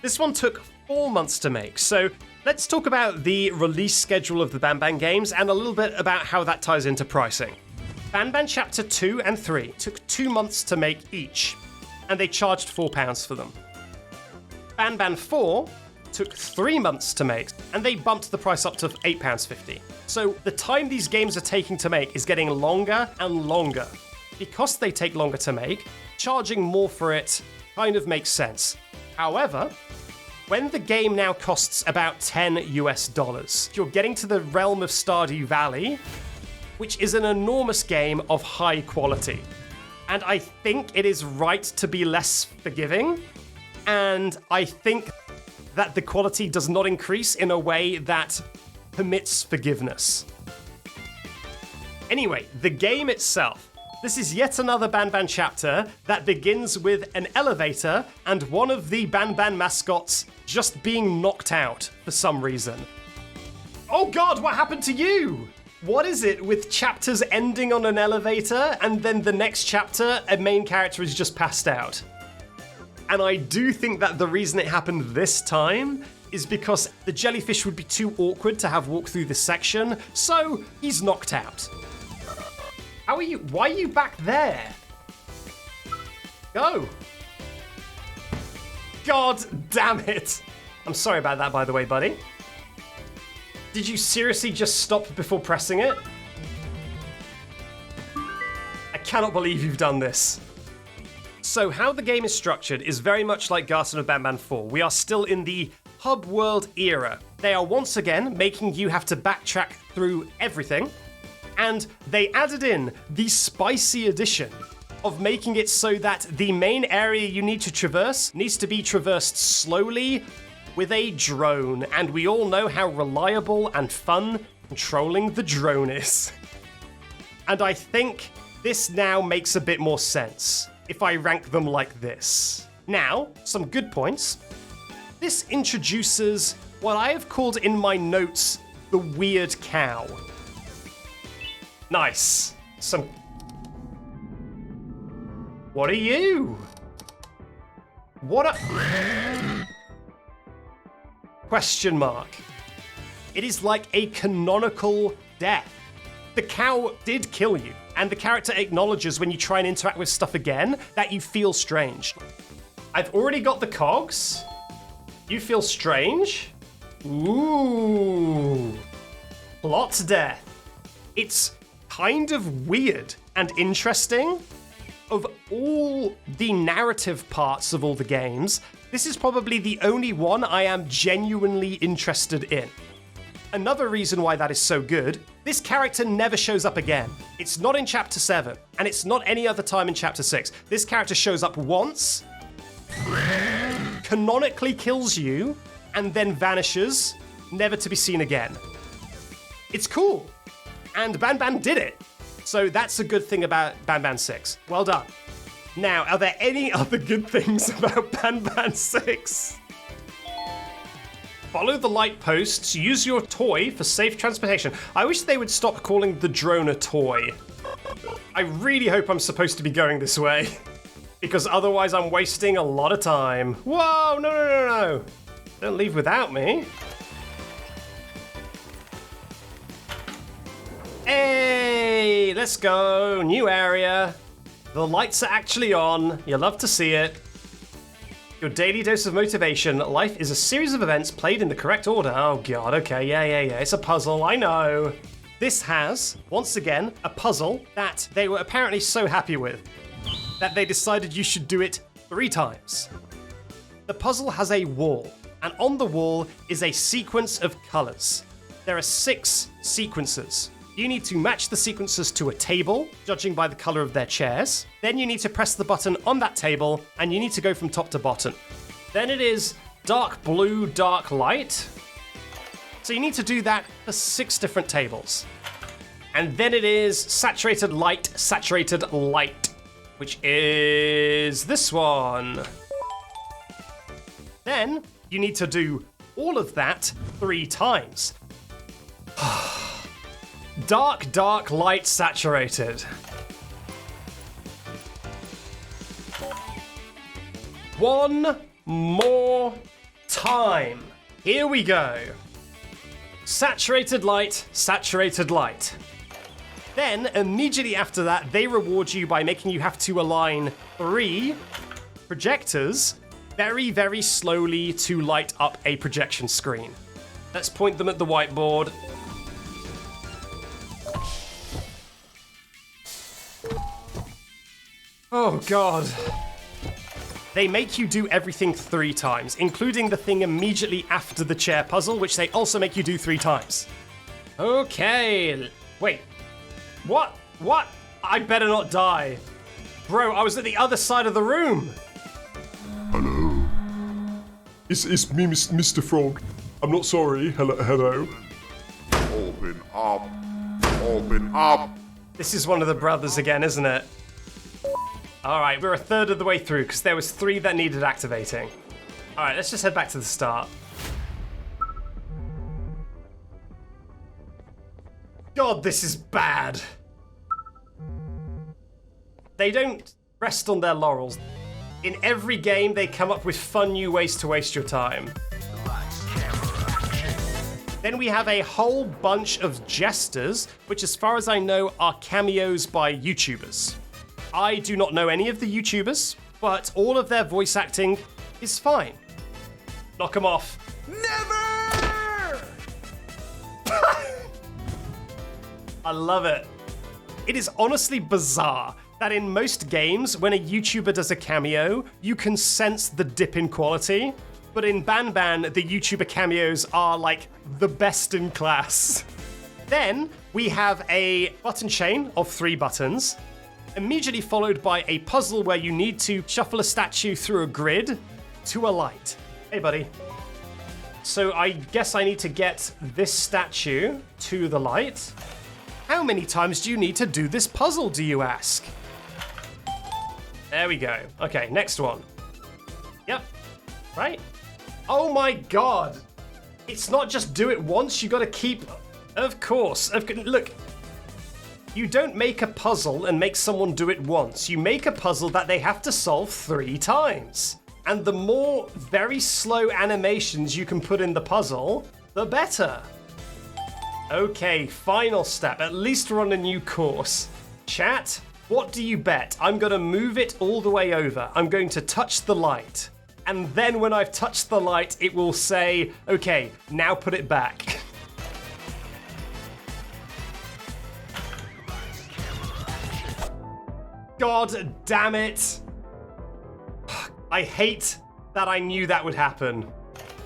S1: This one took 4 months to make, so let's talk about the release schedule of the Banban games and a little bit about how that ties into pricing. Banban Chapter 2 and 3 took 2 months to make each, and they charged £4 for them. Banban 4 took 3 months to make, and they bumped the price up to £8.50. So the time these games are taking to make is getting longer and longer. Because they take longer to make, charging more for it kind of makes sense. However, when the game now costs about $10, you're getting to the realm of Stardew Valley, which is an enormous game of high quality. And I think it is right to be less forgiving, and I think that the quality does not increase in a way that permits forgiveness. Anyway, the game itself. This is yet another Banban chapter that begins with an elevator and one of the Banban mascots just being knocked out for some reason. Oh god, what happened to you? What is it with chapters ending on an elevator and then the next chapter, a main character is just passed out? And I do think that the reason it happened this time is because the jellyfish would be too awkward to have walk through this section, so he's knocked out. How are you? Why are you back there? Go. God damn it. I'm sorry about that, by the way, buddy. Did you seriously just stop before pressing it? I cannot believe you've done this. So how the game is structured is very much like Garten of Banban 4. We are still in the hub world era. They are once again making you have to backtrack through everything, and they added in the spicy addition of making it so that the main area you need to traverse needs to be traversed slowly with a drone, and we all know how reliable and fun controlling the drone is. And I think this now makes a bit more sense if I rank them like this. Now, some good points. This introduces what I have called in my notes the weird cow. Nice. What are you? What a... Question mark. It is like a canonical death. The cow did kill you, and the character acknowledges when you try and interact with stuff again that you feel strange. I've already got the cogs. You feel strange? Ooh. Plot death. It's kind of weird and interesting. Of all the narrative parts of all the games, this is probably the only one I am genuinely interested in. Another reason why that is so good, this character never shows up again. It's not in Chapter 7, and it's not any other time in Chapter 6. This character shows up once, canonically kills you, and then vanishes, never to be seen again. It's cool. And Banban did it. So that's a good thing about Banban 6. Well done. Now, are there any other good things about Banban 6? Follow the light posts, use your toy for safe transportation. I wish they would stop calling the drone a toy. I really hope I'm supposed to be going this way, because otherwise I'm wasting a lot of time. Whoa, no. Don't leave without me. Hey, let's go. New area. The lights are actually on. You love to see it. Your daily dose of motivation. Life is a series of events played in the correct order. Oh god, okay, yeah. It's a puzzle, I know. This has, once again, a puzzle that they were apparently so happy with that they decided you should do it 3 times. The puzzle has a wall, and on the wall is a sequence of colors. There are 6 sequences. You need to match the sequences to a table, judging by the color of their chairs. Then you need to press the button on that table, and you need to go from top to bottom. Then it is dark blue, dark light. So you need to do that for 6 different tables. And then it is saturated light, which is this one. Then you need to do all of that 3 times. dark, dark, light, saturated. One more time. Here we go. Saturated light, saturated light. Then, immediately after that, they reward you by making you have to align 3 projectors very, very slowly to light up a projection screen. Let's point them at the whiteboard. Oh, God. They make you do everything 3 times, including the thing immediately after the chair puzzle, which they also make you do 3 times. Okay. Wait. What? What? I better not die. Bro, I was at the other side of the room.
S4: Hello. It's me, Mr. Frog. I'm not sorry. Hello. Open up. Open up.
S1: This is one of the brothers again, isn't it? Alright, we're a third of the way through, because there was 3 that needed activating. Alright, let's just head back to the start. God, this is bad. They don't rest on their laurels. In every game, they come up with fun new ways to waste your time. Then we have a whole bunch of jesters, which as far as I know are cameos by YouTubers. I do not know any of the YouTubers, but all of their voice acting is fine. Knock them off.
S9: Never!
S1: I love it. It is honestly bizarre that in most games, when a YouTuber does a cameo, you can sense the dip in quality. But in Banban, the YouTuber cameos are like the best in class. Then we have a button chain of 3 buttons, immediately followed by a puzzle where you need to shuffle a statue through a grid to a light. Hey, buddy. So I guess I need to get this statue to the light. How many times do you need to do this puzzle, do you ask? There we go. Okay, next one. Yep. Right? Oh my god. It's not just do it once, you gotta keep... Of course. Look. You don't make a puzzle and make someone do it once. You make a puzzle that they have to solve 3 times. And the more very slow animations you can put in the puzzle, the better. Okay, final step. At least we're on a new course. Chat, what do you bet? I'm going to move it all the way over. I'm going to touch the light. And then when I've touched the light, it will say, okay, now put it back. God damn it. I hate that I knew that would happen.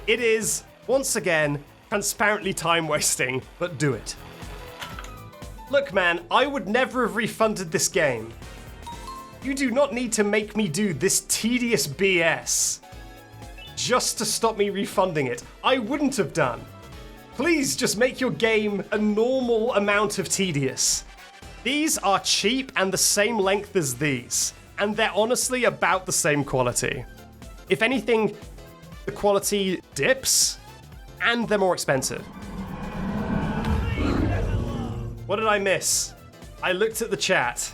S1: It is, once again, transparently time wasting, but do it. Look, man, I would never have refunded this game. You do not need to make me do this tedious BS just to stop me refunding it. I wouldn't have done. Please just make your game a normal amount of tedious. These are cheap and the same length as these, and they're honestly about the same quality. If anything, the quality dips, and they're more expensive. What did I miss? I looked at the chat.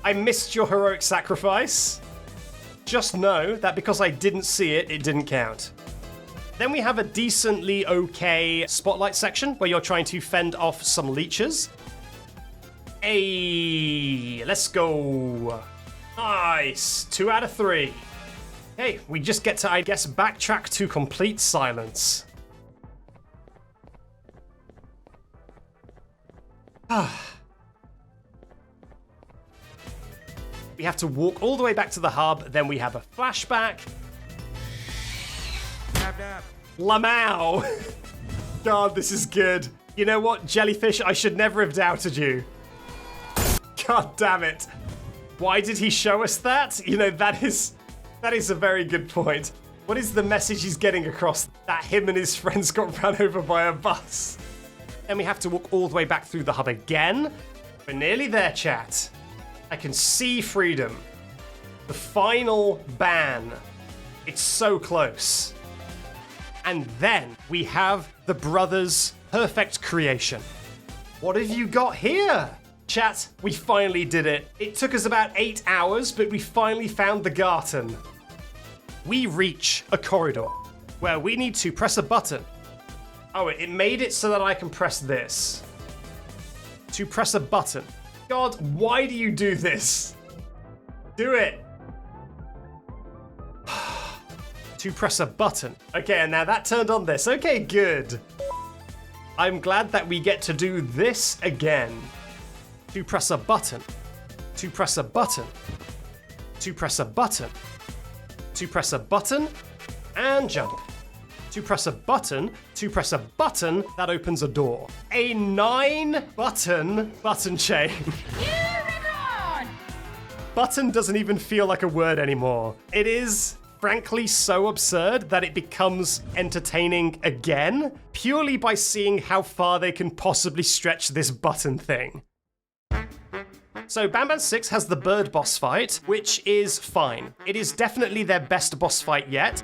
S1: I missed your heroic sacrifice. Just know that because I didn't see it, it didn't count. Then we have a decently okay spotlight section where you're trying to fend off some leeches. Hey, let's go. Nice. 2 out of 3. Hey, we just get to, I guess, backtrack to complete silence. We have to walk all the way back to the hub, then we have a flashback. Lamau! God, this is good. You know what, Jellyfish, I should never have doubted you. God damn it. Why did he show us that? You know, that is a very good point. What is the message he's getting across? That him and his friends got run over by a bus. Then we have to walk all the way back through the hub again. We're nearly there, chat. I can see freedom. The final ban. It's so close. And then we have the brothers' perfect creation. What have you got here? Chat, we finally did it. It took us about 8 hours, but we finally found the garden. We reach a corridor where we need to press a button. Oh, it made it so that I can press this. To press a button. God, why do you do this? Do it. To press a button. Okay, and now that turned on this. Okay, good. I'm glad that we get to do this again. To press a button. To press a button. To press a button. To press a button. And jump. To press a button. To press a button. That opens a door. A 9-button button chain. Button doesn't even feel like a word anymore. It is, frankly, so absurd that it becomes entertaining again, purely by seeing how far they can possibly stretch this button thing. So Banban 6 has the bird boss fight, which is fine. It is definitely their best boss fight yet.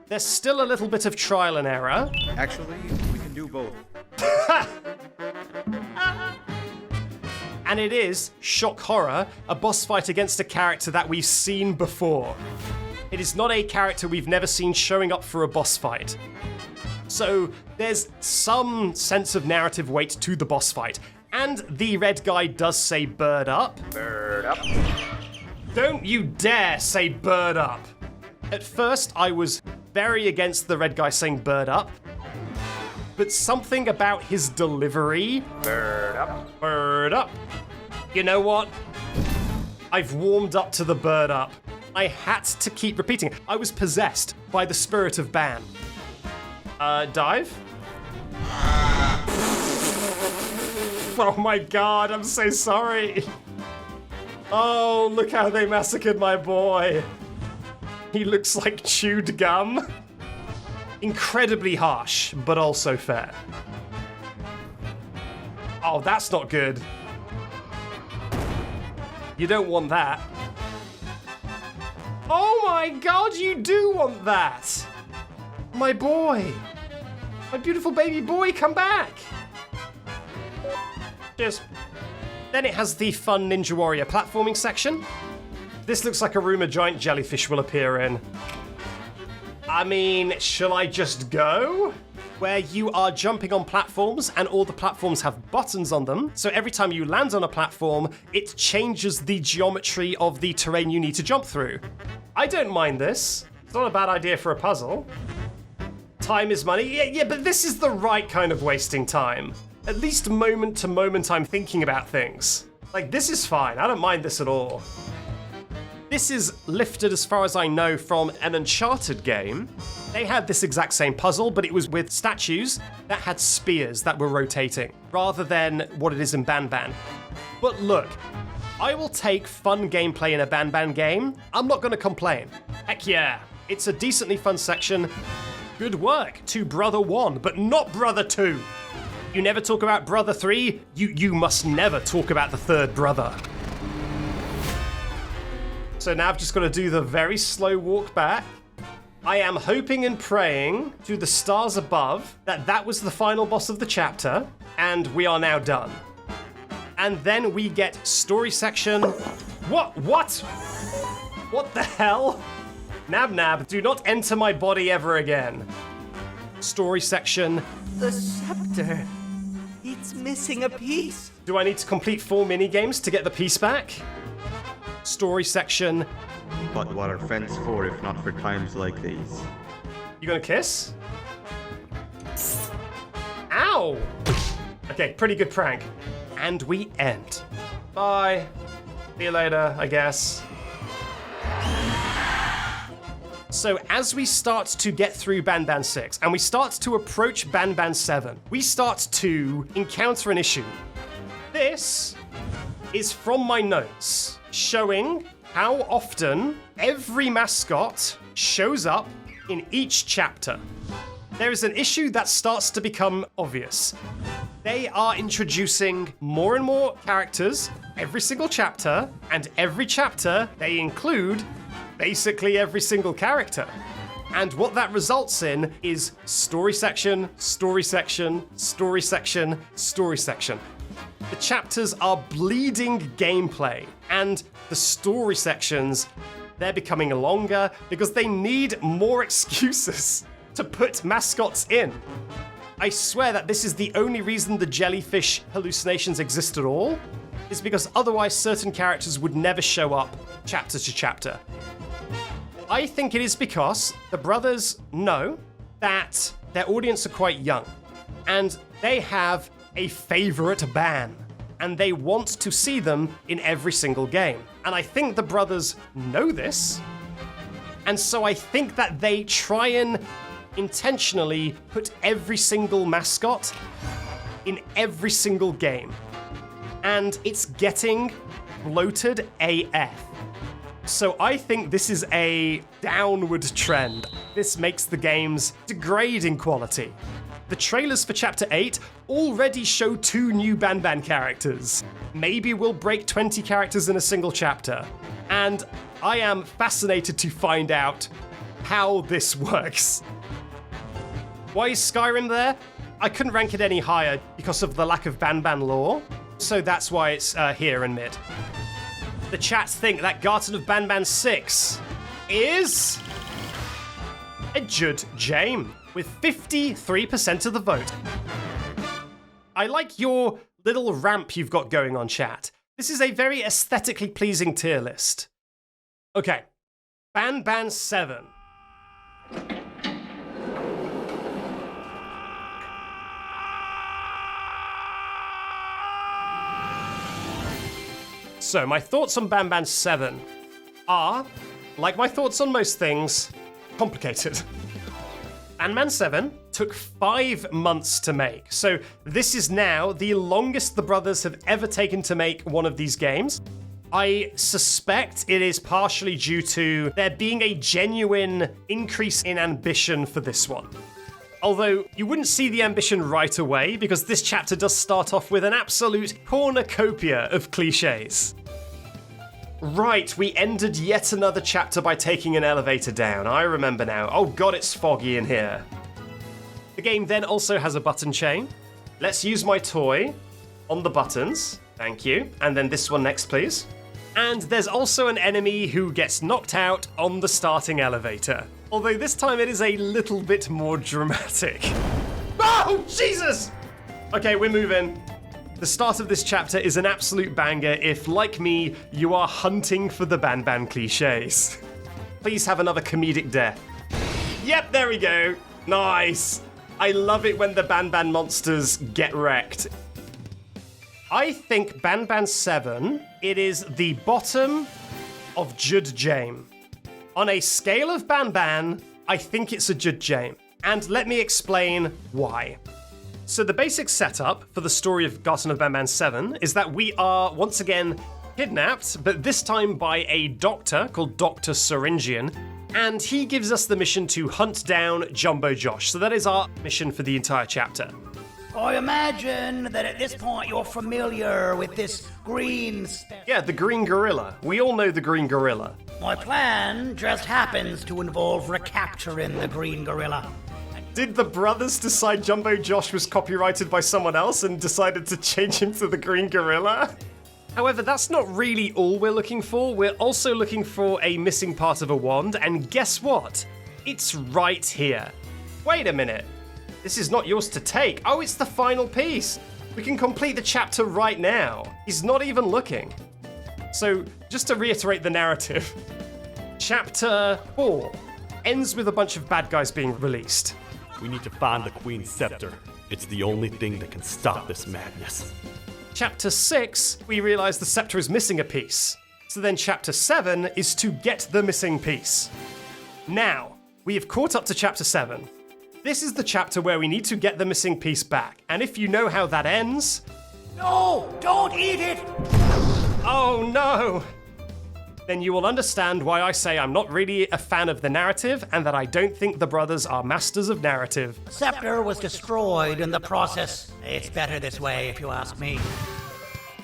S1: There's still a little bit of trial and error.
S2: Actually, we can do both.
S1: And it is, shock horror, a boss fight against a character that we've seen before. It is not a character we've never seen showing up for a boss fight. So there's some sense of narrative weight to the boss fight. And the red guy does say bird up.
S2: Bird up.
S1: Don't you dare say bird up. At first, I was very against the red guy saying bird up. But something about his delivery.
S2: Bird up.
S1: Bird up. You know what? I've warmed up to the bird up. I had to keep repeating it. I was possessed by the spirit of Ban. Dive? Oh my god, I'm so sorry. Oh, look how they massacred my boy. He looks like chewed gum. Incredibly harsh, but also fair. Oh, that's not good. You don't want that. Oh my god, you do want that! My boy. My beautiful baby boy, come back! Cheers. Then it has the fun Ninja Warrior platforming section. This looks like a room a giant jellyfish will appear in. I mean, shall I just go? Where you are jumping on platforms and all the platforms have buttons on them. So every time you land on a platform, it changes the geometry of the terrain you need to jump through. I don't mind this. It's not a bad idea for a puzzle. Time is money. Yeah, but this is the right kind of wasting time. At least moment to moment I'm thinking about things. Like, this is fine. I don't mind this at all. This is lifted, as far as I know, from an Uncharted game. They had this exact same puzzle, but it was with statues that had spears that were rotating, rather than what it is in Banban. But look, I will take fun gameplay in a Banban game. I'm not going to complain. Heck yeah, it's a decently fun section. Good work to Brother 1, but not Brother 2. You never talk about Brother 3, you must never talk about the third brother. So now I've just got to do the very slow walk back. I am hoping and praying to the stars above that that was the final boss of the chapter, and we are now done. And then we get story section. What? What the hell? Nab, do not enter my body ever again. Story section.
S9: The scepter. It's missing a piece.
S1: Do I need to complete 4 minigames to get the piece back? Story section.
S2: But what are friends for if not for times like these?
S1: You gonna kiss? Ow! Okay, pretty good prank. And we end. Bye. See you later, I guess. So as we start to get through Banban 6 and we start to approach Banban 7, we start to encounter an issue. This is from my notes, showing how often every mascot shows up in each chapter. There is an issue that starts to become obvious. They are introducing more and more characters every single chapter, and every chapter they include basically every single character. And what that results in is story section, story section, story section, story section. chapters are bleeding gameplay, and the story sections, they're becoming longer because they need more excuses to put mascots in. I swear that this is the only reason the jellyfish hallucinations exist at all, is because otherwise certain characters would never show up chapter to chapter. I think it is because the brothers know that their audience are quite young, and they have a favorite ban, and they want to see them in every single game. And I think the brothers know this, and so I think that they try and intentionally put every single mascot in every single game. And it's getting bloated AF. So I think this is a downward trend. This makes the games degrade in quality. The trailers for Chapter 8 already show 2 new Banban characters. Maybe we'll break 20 characters in a single chapter. And I am fascinated to find out how this works. Why is Skyrim there? I couldn't rank it any higher because of the lack of Banban lore, so that's why it's here in mid. The chats think that Garten of Banban 6 is a Judd Jame with 53% of the vote. I like your little ramp you've got going on, chat. This is a very aesthetically pleasing tier list. Okay, Banban 7. So, my thoughts on Banban 7 are, like my thoughts on most things, complicated. Banban 7 took 5 months to make, so this is now the longest the brothers have ever taken to make one of these games. I suspect it is partially due to there being a genuine increase in ambition for this one. Although, you wouldn't see the ambition right away, because this chapter does start off with an absolute cornucopia of cliches. Right, we ended yet another chapter by taking an elevator down. I remember now. Oh god, it's foggy in here. The game then also has a button chain. Let's use my toy on the buttons. Thank you. And then this one next, please. And there's also an enemy who gets knocked out on the starting elevator. Although this time it is a little bit more dramatic. Oh, Jesus! Okay, we're moving. The start of this chapter is an absolute banger if, like me, you are hunting for the Banban cliches. Please have another comedic death. Yep, there we go. Nice. I love it when the Banban monsters get wrecked. I think Banban 7, it is the bottom of Judd Jame. On a scale of Banban, I think it's a Judd Jame. And let me explain why. So the basic setup for the story of Garten of Banban 7 is that we are, once again, kidnapped, but this time by a doctor called Dr. Syringian, and he gives us the mission to hunt down Jumbo Josh. So that is our mission for the entire chapter.
S10: I imagine that at this point you're familiar with this green...
S1: Yeah, the green gorilla. We all know the green gorilla.
S10: My plan just happens to involve recapturing the green gorilla.
S1: Did the brothers decide Jumbo Josh was copyrighted by someone else and decided to change him to the green gorilla? However, that's not really all we're looking for. We're also looking for a missing part of a wand, and guess what? It's right here. Wait a minute. This is not yours to take. Oh, it's the final piece. We can complete the chapter right now. He's not even looking. So, just to reiterate the narrative, Chapter 4 ends with a bunch of bad guys being released.
S8: We need to find the Queen's scepter. It's the only thing that can stop this madness.
S1: Chapter 6, we realize the scepter is missing a piece. So then Chapter 7 is to get the missing piece. Now, we have caught up to Chapter 7. This is the chapter where we need to get the missing piece back. And if you know how that ends...
S10: No! Don't eat it!
S1: Oh no! Then you will understand why I say I'm not really a fan of the narrative and that I don't think the brothers are masters of narrative.
S10: The scepter was destroyed in the process. It's better this way, if you ask me.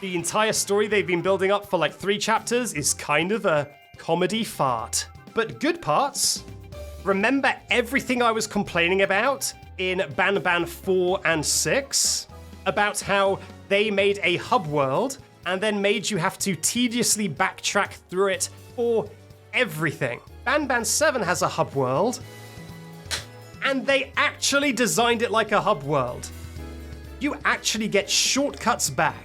S1: The entire story they've been building up for like 3 chapters is kind of a comedy fart. But good parts. Remember everything I was complaining about in Banban 4 and 6? about how they made a hub world and then made you have to tediously backtrack through it for everything. Banban 7 has a hub world, and they actually designed it like a hub world. You actually get shortcuts back.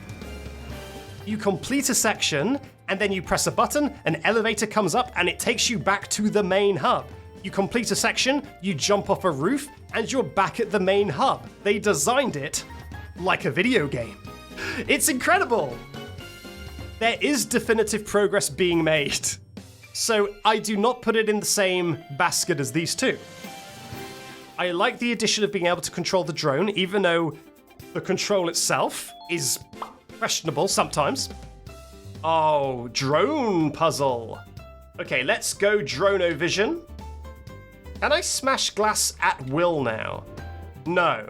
S1: You complete a section, and then you press a button, an elevator comes up, and it takes you back to the main hub. You complete a section, you jump off a roof, and you're back at the main hub. They designed it like a video game. It's incredible! There is definitive progress being made. So I do not put it in the same basket as these two. I like the addition of being able to control the drone, even though the control itself is questionable sometimes. Oh, drone puzzle. Okay, let's go Dronovision. Can I smash glass at will now? No.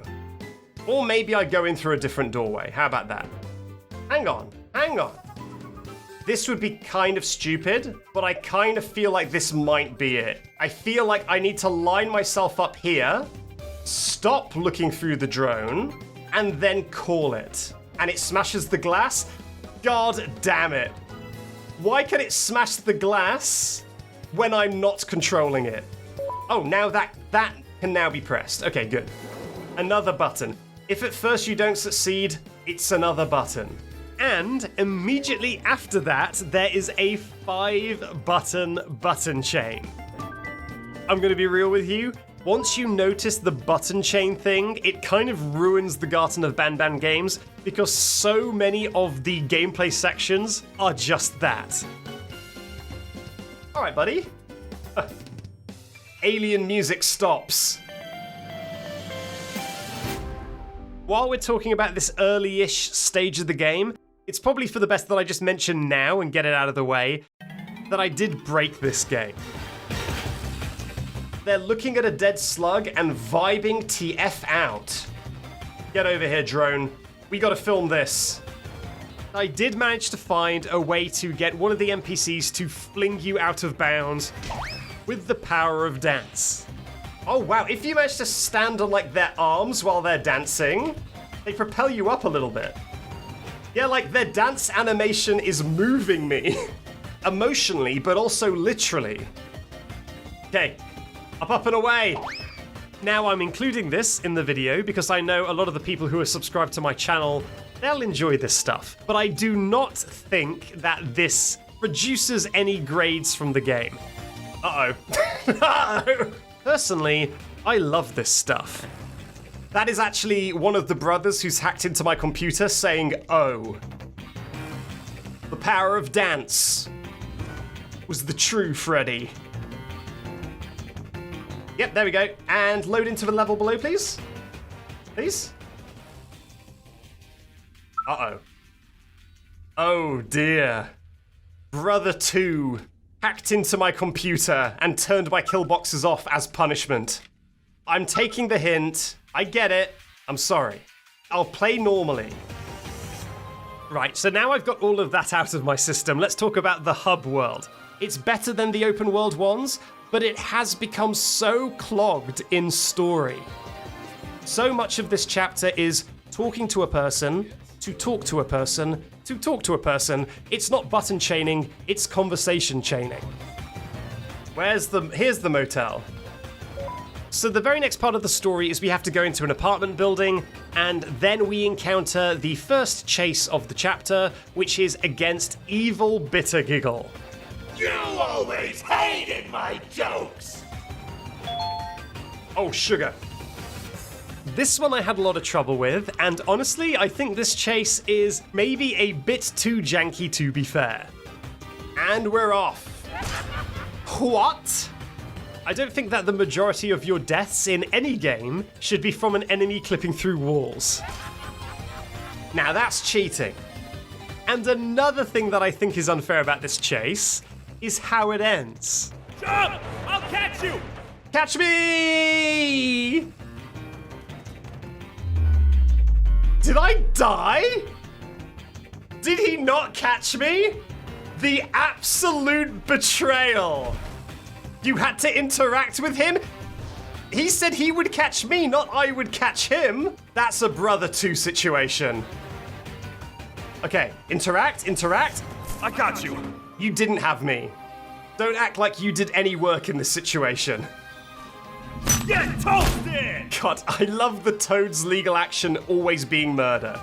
S1: Or maybe I go in through a different doorway. How about that? Hang on. This would be kind of stupid, but I kind of feel like this might be it. I feel like I need to line myself up here, stop looking through the drone, and then call it. And it smashes the glass? God damn it. Why can it smash the glass when I'm not controlling it? Oh, now that can now be pressed. Okay, good. Another button. If at first you don't succeed, it's another button. And immediately after that, there is a 5-button button chain. I'm going to be real with you. Once you notice the button chain thing, it kind of ruins the Garten of Banban games because so many of the gameplay sections are just that. All right, buddy. Alien music stops. While we're talking about this early-ish stage of the game, it's probably for the best that I just mention now and get it out of the way that I did break this game. They're looking at a dead slug and vibing TF out. Get over here, drone. We gotta film this. I did manage to find a way to get one of the NPCs to fling you out of bounds with the power of dance. Oh wow, if you manage to stand on like their arms while they're dancing, they propel you up a little bit. Yeah, like their dance animation is moving me. Emotionally, but also literally. Okay, up and away. Now I'm including this in the video because I know a lot of the people who are subscribed to my channel, they'll enjoy this stuff. But I do not think that this reduces any grades from the game. Uh-oh. Uh-oh. Personally, I love this stuff. That is actually one of the brothers who's hacked into my computer saying, oh. The power of dance was the true Freddy. Yep, there we go. And load into the level below, please. Please. Uh-oh. Oh dear. Brother 2 hacked into my computer and turned my kill boxes off as punishment. I'm taking the hint. I get it. I'm sorry. I'll play normally. Right, so now I've got all of that out of my system, let's talk about the hub world. It's better than the open world ones, but it has become so clogged in story. So much of this chapter is talking to a person, to talk to a person, to talk to a person. It's not button chaining, it's conversation chaining. Here's the motel. So the very next part of the story is we have to go into an apartment building, and then we encounter the first chase of the chapter, which is against Evil Bitter Giggle.
S11: You always hated my jokes!
S1: Oh, sugar. This one I had a lot of trouble with, and honestly, I think this chase is maybe a bit too janky to be fair. And we're off. What? I don't think that the majority of your deaths in any game should be from an enemy clipping through walls. Now that's cheating. And another thing that I think is unfair about this chase is how it ends.
S8: Jump! I'll catch you!
S1: Catch me! Did I die? Did he not catch me? The absolute betrayal. You had to interact with him? He said he would catch me, not I would catch him. That's a brother two situation. Okay, interact.
S8: I got you.
S1: You didn't have me. Don't act like you did any work in this situation.
S8: Get toasted!
S1: God, I love the Toad's legal action always being murder.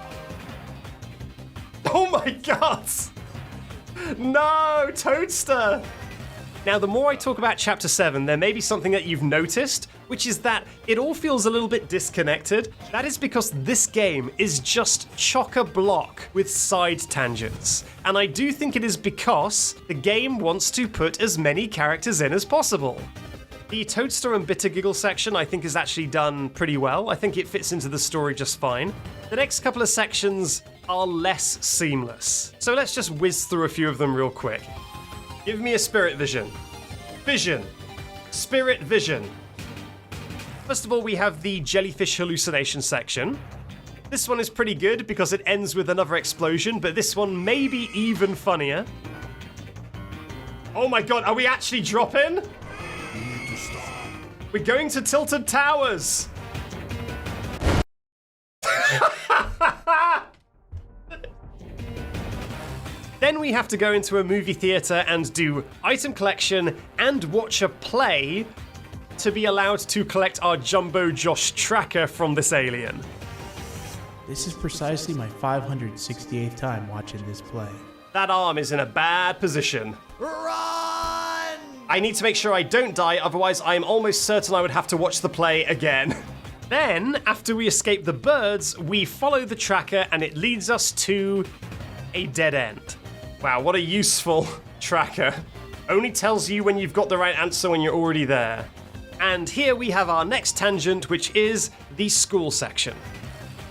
S1: Oh my god! No, Toadster! Now, the more I talk about Chapter 7, there may be something that you've noticed, which is that it all feels a little bit disconnected. That is because this game is just chock-a-block with side tangents. And I do think it is because the game wants to put as many characters in as possible. The Toadster and Bittergiggle section I think is actually done pretty well. I think it fits into the story just fine. The next couple of sections are less seamless. So let's just whiz through a few of them real quick. Give me a spirit vision. Vision. Spirit vision. First of all, we have the jellyfish hallucination section. This one is pretty good because it ends with another explosion, but this one may be even funnier. Oh my god, are we actually dropping? We're going to Tilted Towers. Then we have to go into a movie theater and do item collection and watch a play to be allowed to collect our Jumbo Josh tracker from this alien.
S12: This is precisely my 568th time watching this play.
S1: That arm is in a bad position.
S9: Run!
S1: I need to make sure I don't die, otherwise I'm almost certain I would have to watch the play again. Then, after we escape the birds, we follow the tracker and it leads us to a dead end. Wow, what a useful tracker. Only tells you when you've got the right answer when you're already there. And here we have our next tangent, which is the school section.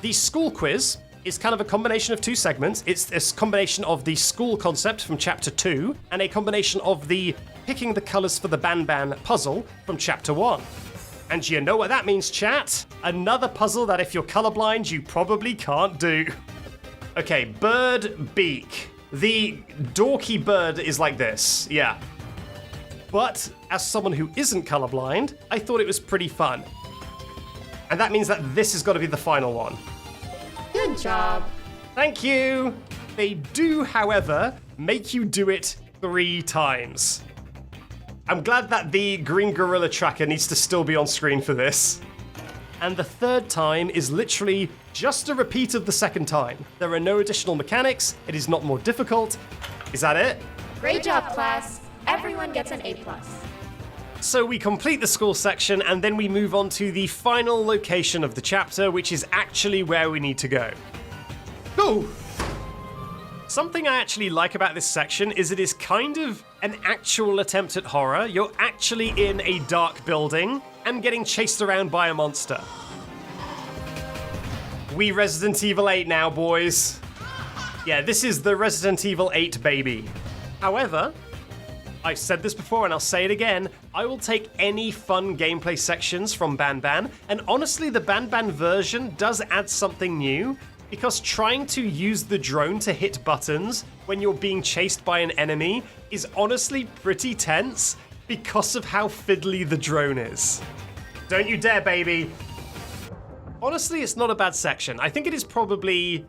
S1: The school quiz is kind of a combination of two segments. It's this combination of the school concept from Chapter 2 and a combination of the picking the colours for the Banban puzzle from Chapter 1. And you know what that means, chat? Another puzzle that if you're colorblind, you probably can't do. Okay, bird beak. The dorky bird is like this, yeah. But as someone who isn't colorblind, I thought it was pretty fun. And that means that this has got to be the final one.
S3: Good job.
S1: Thank you. They do, however, make you do it 3 times. I'm glad that the green gorilla tracker needs to still be on screen for this. And the 3rd time is literally just a repeat of the 2nd time. There are no additional mechanics, it is not more difficult. Is that it?
S3: Great job, class. Everyone gets an A+.
S1: So we complete the school section and then we move on to the final location of the chapter, which is actually where we need to go. Ooh! Something I actually like about this section is it is kind of an actual attempt at horror. You're actually in a dark building and getting chased around by a monster. We Resident Evil 8 now, boys. Yeah, this is the Resident Evil 8 baby. However, I've said this before and I'll say it again, I will take any fun gameplay sections from Banban, and honestly the Banban version does add something new, because trying to use the drone to hit buttons when you're being chased by an enemy is honestly pretty tense because of how fiddly the drone is. Don't you dare, baby! Honestly, it's not a bad section. I think it is probably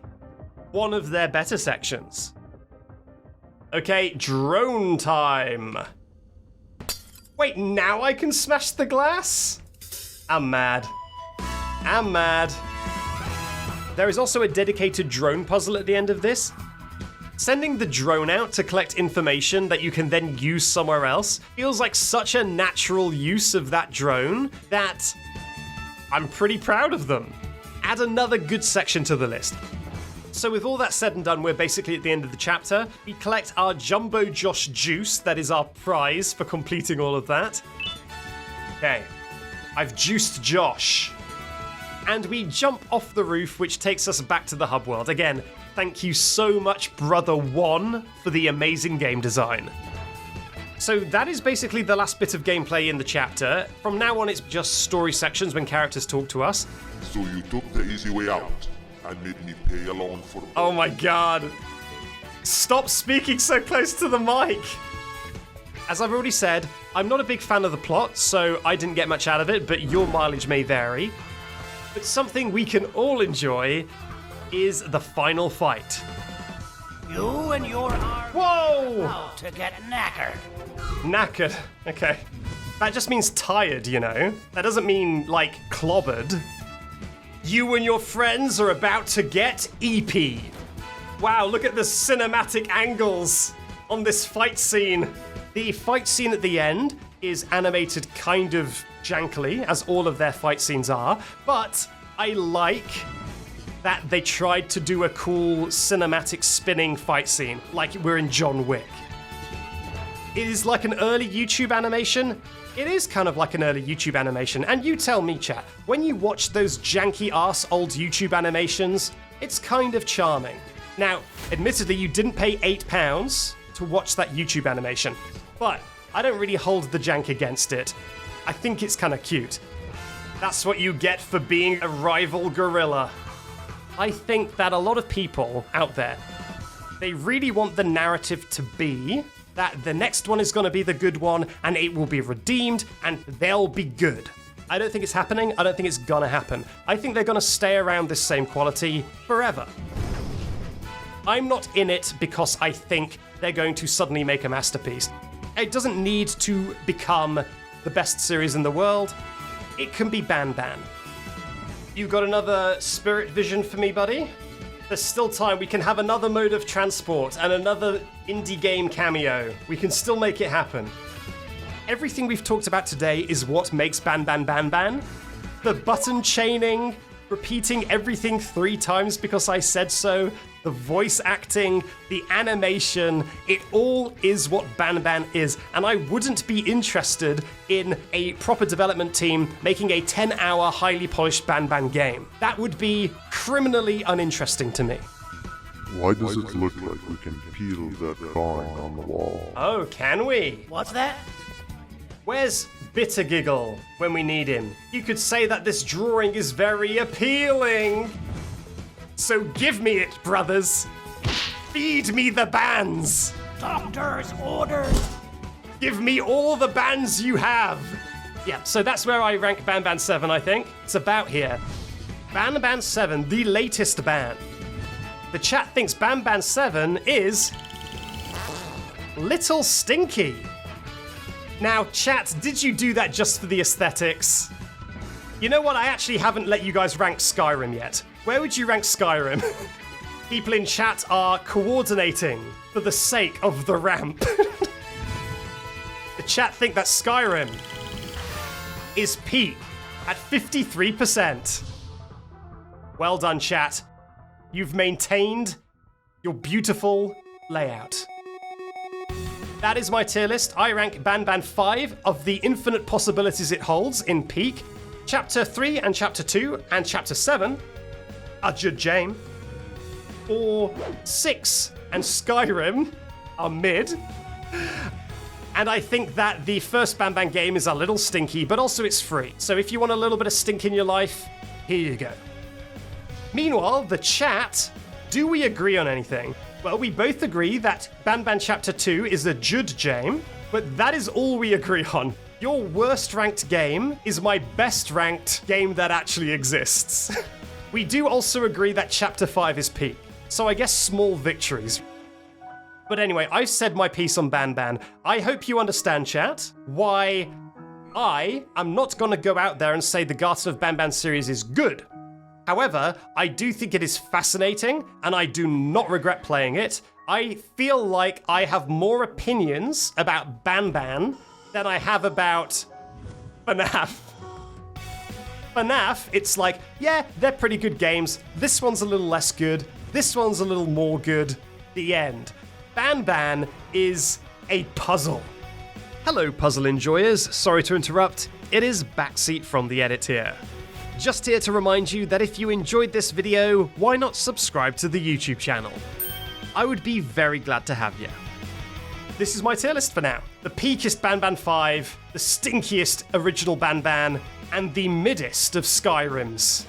S1: one of their better sections. Okay, drone time. Wait, now I can smash the glass? I'm mad. I'm mad. There is also a dedicated drone puzzle at the end of this. Sending the drone out to collect information that you can then use somewhere else feels like such a natural use of that drone that I'm pretty proud of them. Add another good section to the list. So with all that said and done, we're basically at the end of the chapter. We collect our Jumbo Josh juice, that is our prize for completing all of that. Okay, I've juiced Josh. And we jump off the roof, which takes us back to the hub world. Again, thank you so much, Brother One, for the amazing game design. So that is basically the last bit of gameplay in the chapter. From now on, it's just story sections when characters talk to us.
S4: So you took the easy way out and made me pay alone for...
S1: Oh my god. Stop speaking so close to the mic. As I've already said, I'm not a big fan of the plot, so I didn't get much out of it, but your mileage may vary. But something we can all enjoy is the final fight.
S10: You and your army
S1: Whoa!
S10: are about to get knackered.
S1: Knackered. Okay. That just means tired, you know? That doesn't mean, like, clobbered. You and your friends are about to get EP. Wow, look at the cinematic angles on this fight scene. The fight scene at the end is animated kind of jankily, as all of their fight scenes are, but I like that they tried to do a cool cinematic spinning fight scene, like we're in John Wick. It is like an early YouTube animation. It is kind of like an early YouTube animation, and you tell me, chat, when you watch those janky-ass old YouTube animations, it's kind of charming. Now, admittedly, you didn't pay £8 to watch that YouTube animation, but I don't really hold the jank against it. I think it's kind of cute. That's what you get for being a rival gorilla. I think that a lot of people out there, they really want the narrative to be that the next one is going to be the good one, and it will be redeemed, and they'll be good. I don't think it's happening. I don't think it's going to happen. I think they're going to stay around this same quality forever. I'm not in it because I think they're going to suddenly make a masterpiece. It doesn't need to become the best series in the world. It can be Banban. You got another spirit vision for me, buddy? There's still time. We can have another mode of transport and another indie game cameo. We can still make it happen. Everything we've talked about today is what makes Banban Banban. The button chaining, repeating everything 3 times because I said so, the voice acting, the animation, it all is what Banban is, and I wouldn't be interested in a proper development team making a 10-hour, highly polished Banban game. That would be criminally uninteresting to me.
S4: Why does it look like we can peel that drawing on the wall?
S1: Oh, can we?
S10: What's that?
S1: Where's Bitter Giggle when we need him? You could say that this drawing is very appealing. So give me it, brothers. Feed me the bands.
S10: Doctor's orders.
S1: Give me all the bands you have. Yeah, so that's where I rank Banban 7, I think. It's about here. Banban 7, the latest ban. The chat thinks Banban 7 is Little Stinky. Now, chat, did you do that just for the aesthetics? You know what? I actually haven't let you guys rank Skyrim yet. Where would you rank Skyrim? People in chat are coordinating for the sake of the ramp. The chat think that Skyrim is peak at 53%. Well done, chat. You've maintained your beautiful layout. That is my tier list. I rank Banban 5 of the infinite possibilities it holds in peak. Chapter 3 and Chapter 2 and Chapter 7 are Jud Jame. 4, 6 and Skyrim are mid. And I think that the first Banban game is a little stinky, but also it's free. So if you want a little bit of stink in your life, here you go. Meanwhile, the chat, do we agree on anything? Well, we both agree that Banban Chapter 2 is a Jud Jame, but that is all we agree on. Your worst ranked game is my best ranked game that actually exists. We do also agree that Chapter 5 is peak, so I guess small victories. But anyway, I've said my piece on Banban. I hope you understand, chat, why I am not going to go out there and say the Garten of Banban series is good. However, I do think it is fascinating, and I do not regret playing it. I feel like I have more opinions about Banban than I have about FNAF. FNAF, it's like, yeah, they're pretty good games. This one's a little less good. This one's a little more good. The end. Banban is a puzzle. Hello, puzzle enjoyers. Sorry to interrupt. It is Backseat from the edit here. Just here to remind you that if you enjoyed this video, why not subscribe to the YouTube channel? I would be very glad to have you. This is my tier list for now. The peakest Banban 5, the stinkiest original Banban, and the middest of Skyrims.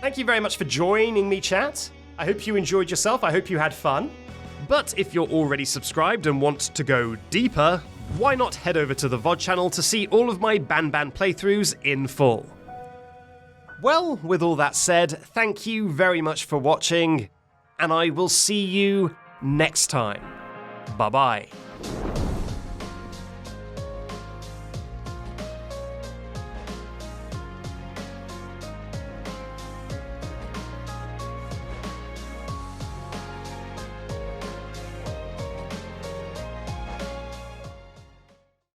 S1: Thank you very much for joining me, chat. I hope you enjoyed yourself. I hope you had fun. But if you're already subscribed and want to go deeper, why not head over to the VOD channel to see all of my Banban playthroughs in full? Well, with all that said, thank you very much for watching, and I will see you next time. Bye-bye.